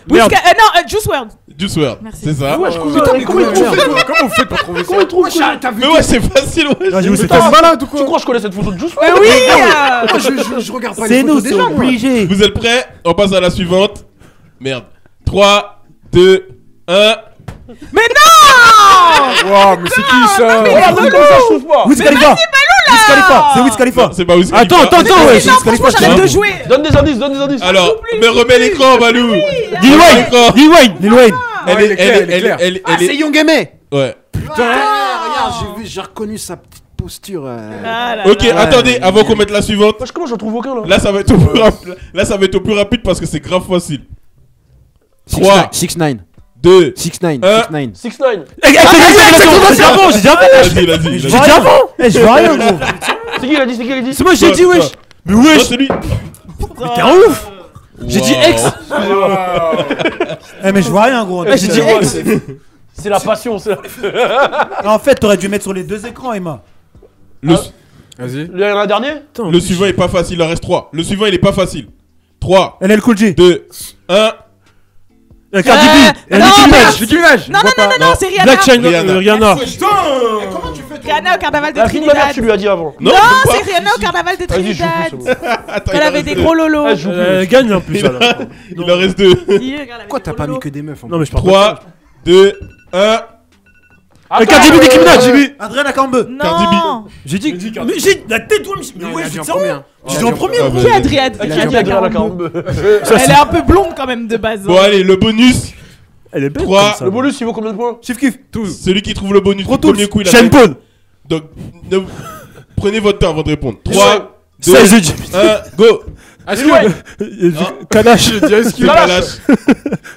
Whisky- non, Juice WRLD. Juice WRLD. Merci. C'est ça. Wesh, cousin, comment il trouve? Comment vous faites pour trouver ça? Comment il trouve? cousin Mais ouais, c'est facile, ouais. Ah, j'avoue, c'est Putain, facile. malade ou Tu quoi? crois que je connais cette photo de Juice? Mais oui. Je regarde pas les C'est photos nous, des c'est gens, moi. obligé. Vous êtes prêts? On passe à la suivante. Merde. 3, 2, 1. Mais non. Wow, mais c'est qui ça? Regarde, comme ça, je trouve pas. Wiz Khalifa. Wiz Khalifa. C'est Wiz Khalifa. Non, c'est pas Wiz Attends, Khalifa. attends, ouais. Non, franchement, j'arrête de jouer. Donne des indices. Alors, me remets l'écran, Balou. Lil Wayne. Lil Wayne. Lil Wayne. Ouais, il est clair, il est clair. Ah, c'est Young Aimé. Ouais. Regarde, j'ai reconnu sa petite posture. Ah là Ok, là. attendez, avant qu'on mette la suivante. Wesh, comment j'en trouve aucun là? Là, ça va être au plus rapide parce que c'est grave facile. 3, 6ix9ine. 2, 6ix9ine. 1. 6ix9ine. 6ix9ine. J'ai dit avant, j'ai dit avant. Vas-y. J'ai dit avant. Eh, je vois rien, gros. C'est qui il a dit? C'est moi, j'ai dit, wesh. Mais Non, wesh. c'est lui. Mais t'es un ouf. J'ai dit ex. Eh, mais je vois rien, gros. J'ai dit ex. C'est la passion, c'est. En fait, t'aurais dû mettre sur les deux écrans, Emma. Vas-y. Il y en a un dernier? Le suivant est pas facile, il en reste 3. Le suivant, il est pas facile. 3, LL Cool J. 2, 1. Cardi B. Nicki Minaj. Non, c'est Rihanna. Black China. Rihanna. Comment tu fais Rihanna au carnaval de La fille de ma mère, Trinidad. tu lui as dit avant. Non, c'est Rihanna au carnaval de Vas-y, joue Trinidad. plus, c'est bon. Elle avait des gros lolos. Ah, joue plus. Gagne en plus. alors. Il en reste 2. Pourquoi t'as pas mis que des meufs en Non, mais je parle 3, 2, 1. Cardi B, Nicki Minaj, j'ai vu. Adrien Cambe. Non. J'ai dit. Mais j'ai la tête, toi, mais ouais, je suis sérieux. Je suis en premier. Qui est Adrien Qui a dit Adrien Lacambe? Elle est un peu blonde quand même de base. Bon, allez, le bonus. Elle est belle. 3. comme ça. Le bonus, il vaut combien de points? Chief kiff. Celui qui trouve le bonus du Retour. premier coup, il a Sean gagné. Paul. Donc, prenez votre temps avant de répondre. 3, 2, 16 1, go. Kalash. C'est Kalash.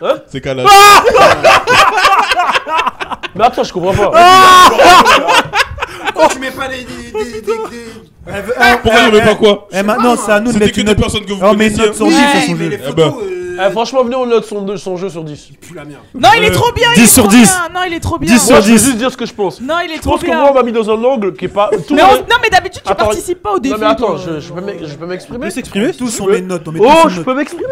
Hein? C'est Kalash. Mais attends, je comprends pas. Tu mets pas des. Pourquoi il ne met pas quoi? Maintenant, c'est à nous de C'était mettre que une des note. personnes que vous Oh, mais une connaissiez. note sur 10 sur son jeu. Eh ben, Franchement, venez, on note son jeu sur 10. Non, il est trop bien. 10 sur 10. Non, il est trop bien. 10 sur Moi, je veux 10. juste dire ce que je pense. Non, il est Je trop pense que bien. moi, on m'a mis dans un angle qui est pas. Tout Mais le- non, mais d'habitude, tu Attends, participes pas au défi. Non, mais attends, toi. je peux m'exprimer. S'exprimer. Tous, on met une note. On met Oh, tous je une note. peux m'exprimer.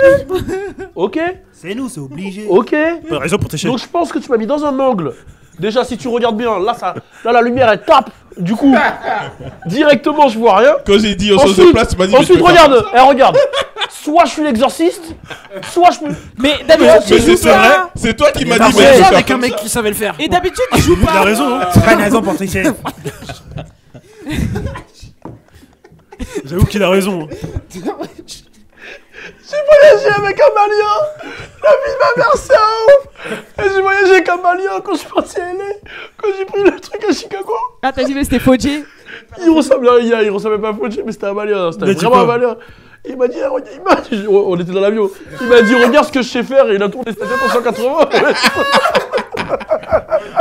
Ok, C'est nous, c'est obligé. ok. T'as raison pour t'échec. Donc je pense que tu m'as mis dans un angle. Déjà, si tu regardes bien, là la lumière elle tape. Du coup, directement, je vois rien. quand j'ai dit on change de place, tu m'as dit. mais je Ensuite, peux pas. regarde. Soit je suis l'exorciste, soit je peux. Mais d'habitude, Mais tu joues c'est vrai, pas. c'est toi qui m'as Bah, dit. ouais, mais je peux avec faire un mec comme qui savait le faire. Et d'habitude, tu joues Il a pas. raison. hein. C'est pas une raison pour tricher. J'avoue qu'il a raison. J'ai voyagé avec un Malien. La vie de ma mère, c'est un ouf. Et j'ai voyagé avec un Malien quand je suis parti à LA. Quand j'ai pris le truc à Chicago. Ah, t'as dit, mais c'était Fodji. Il ressemblait pas à Fodji, mais c'était un Malien. Il C'était a dit vraiment un quoi? Malien. Il m'a dit, on était dans l'avion. Il m'a dit, regarde ce que je sais faire. Et il a tourné sa tête en 180.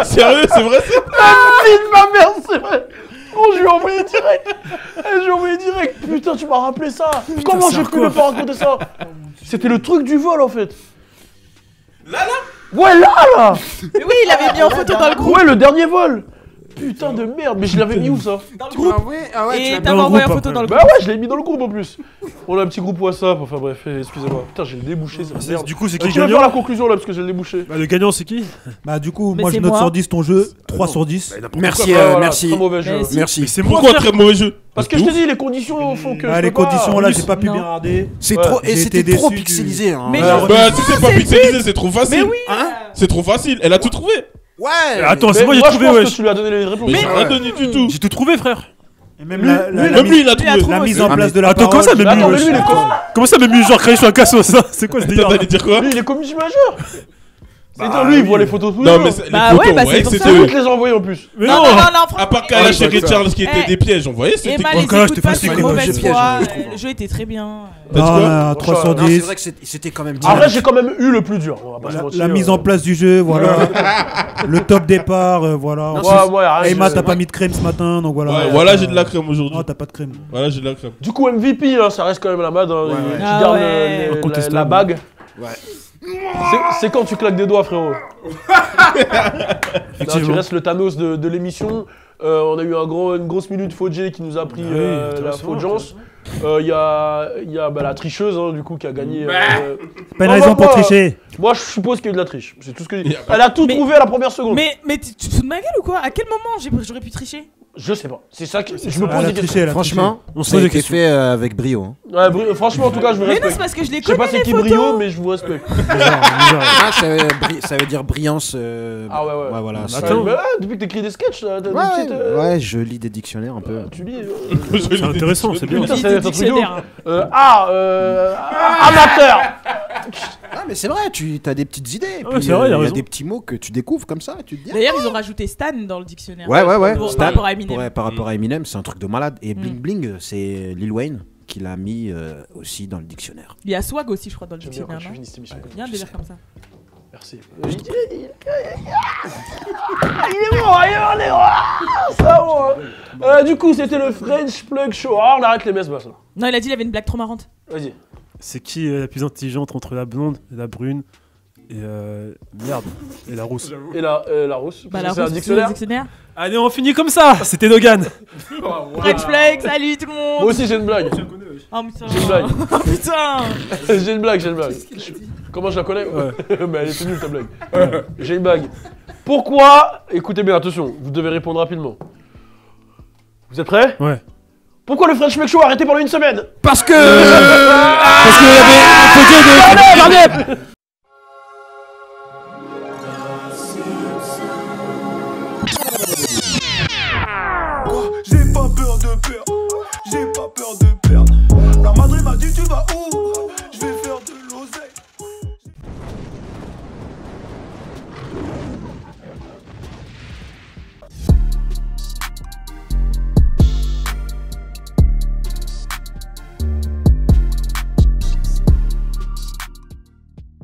Sérieux, c'est vrai ça? La vie de ma mère, c'est vrai. Oh, je lui ai envoyé direct. Je lui ai envoyé direct. Putain, tu m'as rappelé ça. Comment j'ai pu ne pas raconter ça? C'était le truc du vol en fait. Là? Ouais, là. Mais oui, il avait mis en photo dans le groupe. Ouais, le dernier vol. Putain de merde, mais je l'avais mis où ça? Tu m'as envoyé Ah ouais, tu Et l'as t'avais dans le envoyé groupe, en photo dans le Bah groupe. ouais, je l'ai mis dans le groupe en plus. On a un petit groupe WhatsApp, enfin bref, excusez-moi. Putain, j'ai le débouché, c'est merde. Du coup, c'est qui Tu vas faire gagnant? la conclusion là parce que j'ai le débouché. Bah, le gagnant, c'est qui? Bah, du coup, Mais moi, c'est je note moi. sur 10 ton jeu. 3 sur 10. Merci, Voilà, merci. Très mauvais jeu. Mais si. Merci. C'est moi, Pourquoi frère. très mauvais jeu? Parce que je te dis, les conditions font que. Ah, je les peux pas. conditions là, j'ai pas pu Non. bien regarder. C'est Ouais, trop et j'ai c'était été trop déçu pixelisé. Hein. Mais Ouais, je- Bah, si c'est pas pixelisé, c'est trop facile. Mais oui. C'est trop facile. Elle a tout trouvé. Ouais. Attends, c'est Mais moi j'ai moi, trouvé, je pense wesh. que tu lui as donné les réponses. Mais j'ai rien donné du tout. J'ai tout trouvé, frère. Et même la Même lui, il a trouvé. la mise en place de la Attends, comment ça, parole. même Attends, lui, mais lui, wesh? il est con. Comment ça, même lui, genre, créé sur un cassos, ça? C'est quoi ce délire? T'allais dire quoi? Lui, il est commis majeur. C'est-à-dire, lui, il voit les photos tous les Non, jours. mais c'est- les Bah photos, ouais, on bah voyait c'est que pour ça. C'est lui c'était. qui les a envoyés en plus. Mais Non, non. non, non, non, À franchement. part Kalash et Richard qui étaient Eh. des pièges, on voyait c'était. Emma, Oh, les Kalash, écoute t'es pas, facile, c'est une quoi, mauvaise je piège, foi. je trouve. Le jeu était très bien. T'as dit quoi? Ah, 3 sur Non, c'est 10. vrai que c'était quand même Après, j'ai quand même eu le plus dur. On va pas se mentir. La mise en place du jeu, voilà. Le top départ, voilà. Non, Ouais, ouais, arrête, Emma, je- t'as pas mis de crème ce matin, donc voilà. Ouais, voilà, j'ai de la crème aujourd'hui. Non, t'as pas de crème. Voilà, j'ai de la crème. Du coup, MVP, hein, ça reste quand même la mode. Hein. Ouais, ouais. Tu Ah gardes ouais. la Incontestable. bague. Ouais. C'est quand tu claques des doigts, frérot. Non, tu Effectivement. restes le Thanos de l'émission. On a eu une grosse minute Fodjé qui nous a pris la intéressant, Fodjance. Il y a bah, la tricheuse, hein, du coup, qui a gagné. Pas une Non, raison moi, pour moi, tricher. Moi, je suppose qu'il y a eu de la triche. C'est tout ce que je dis. Elle a tout trouvé à la première seconde. Mais tu te fous de ma gueule ou quoi? À quel moment j'aurais pu tricher? Je sais pas. C'est ça que je me Elle pose a des questions. triché, elle a Franchement, On se ça a pose des été questions. fait avec brio. Hein. Ouais, franchement, en tout cas, je vous Mais non, respecte. c'est parce que je les Je sais pas connais c'est les qui photos. Brio, mais je vous respecte. Ah, ça veut dire brillance. Ah ouais, ouais. Ouais, voilà. c'est- Attends. Mais ouais, depuis que t'écris des sketchs, t'as des Ouais, petites, ouais, je lis des dictionnaires un peu. Tu lis. C'est intéressant, c'est bien. Putain, Lis c'est des un truc de ouf. dictionnaires. Amateur. Ah, mais c'est vrai, tu as des petites idées. et Ouais, puis, c'est vrai, il a il y a raison. des petits mots que tu découvres comme ça, et tu te dis. D'ailleurs, ils ont rajouté Stan dans le dictionnaire. Ouais, ouais, ouais. Par Stan, rapport à Eminem. ouais, par rapport à Eminem, c'est un truc de malade. Et Mm. Bling Bling, c'est Lil Wayne qui l'a mis aussi dans le dictionnaire. Il y a Swag aussi, je crois, dans le J'aime bien quand dictionnaire. je Non finis cette émission. Il y a un délire comme ça. Merci. Il est bon, on est bon. Ça bon. Du coup, c'était le French Plug Show. Ah, on arrête les messes basses là. Non, il a dit qu'il avait une blague trop marrante. Vas-y. C'est qui la plus intelligente entre la blonde et la brune et merde et la rousse? Et la rousse. Bah, la c'est un rousse, dictionnaire. dictionnaire. Allez, on finit comme ça. C'était Dogan. French Flag, salut tout le Moi monde. aussi, j'ai une blague. Oh putain. J'ai une blague. Oh putain. J'ai une blague. Comment je la connais? Mais elle était nulle ta blague. J'ai une bague. Pourquoi? Écoutez bien, attention, vous devez répondre rapidement. Vous êtes prêts? Ouais. Pourquoi le French Flex Show a arrêté pendant une semaine? Parce que. Parce qu'il y avait un de. J'ai pas peur de perdre, j'ai pas peur de perdre. La Madrid m'a dit tu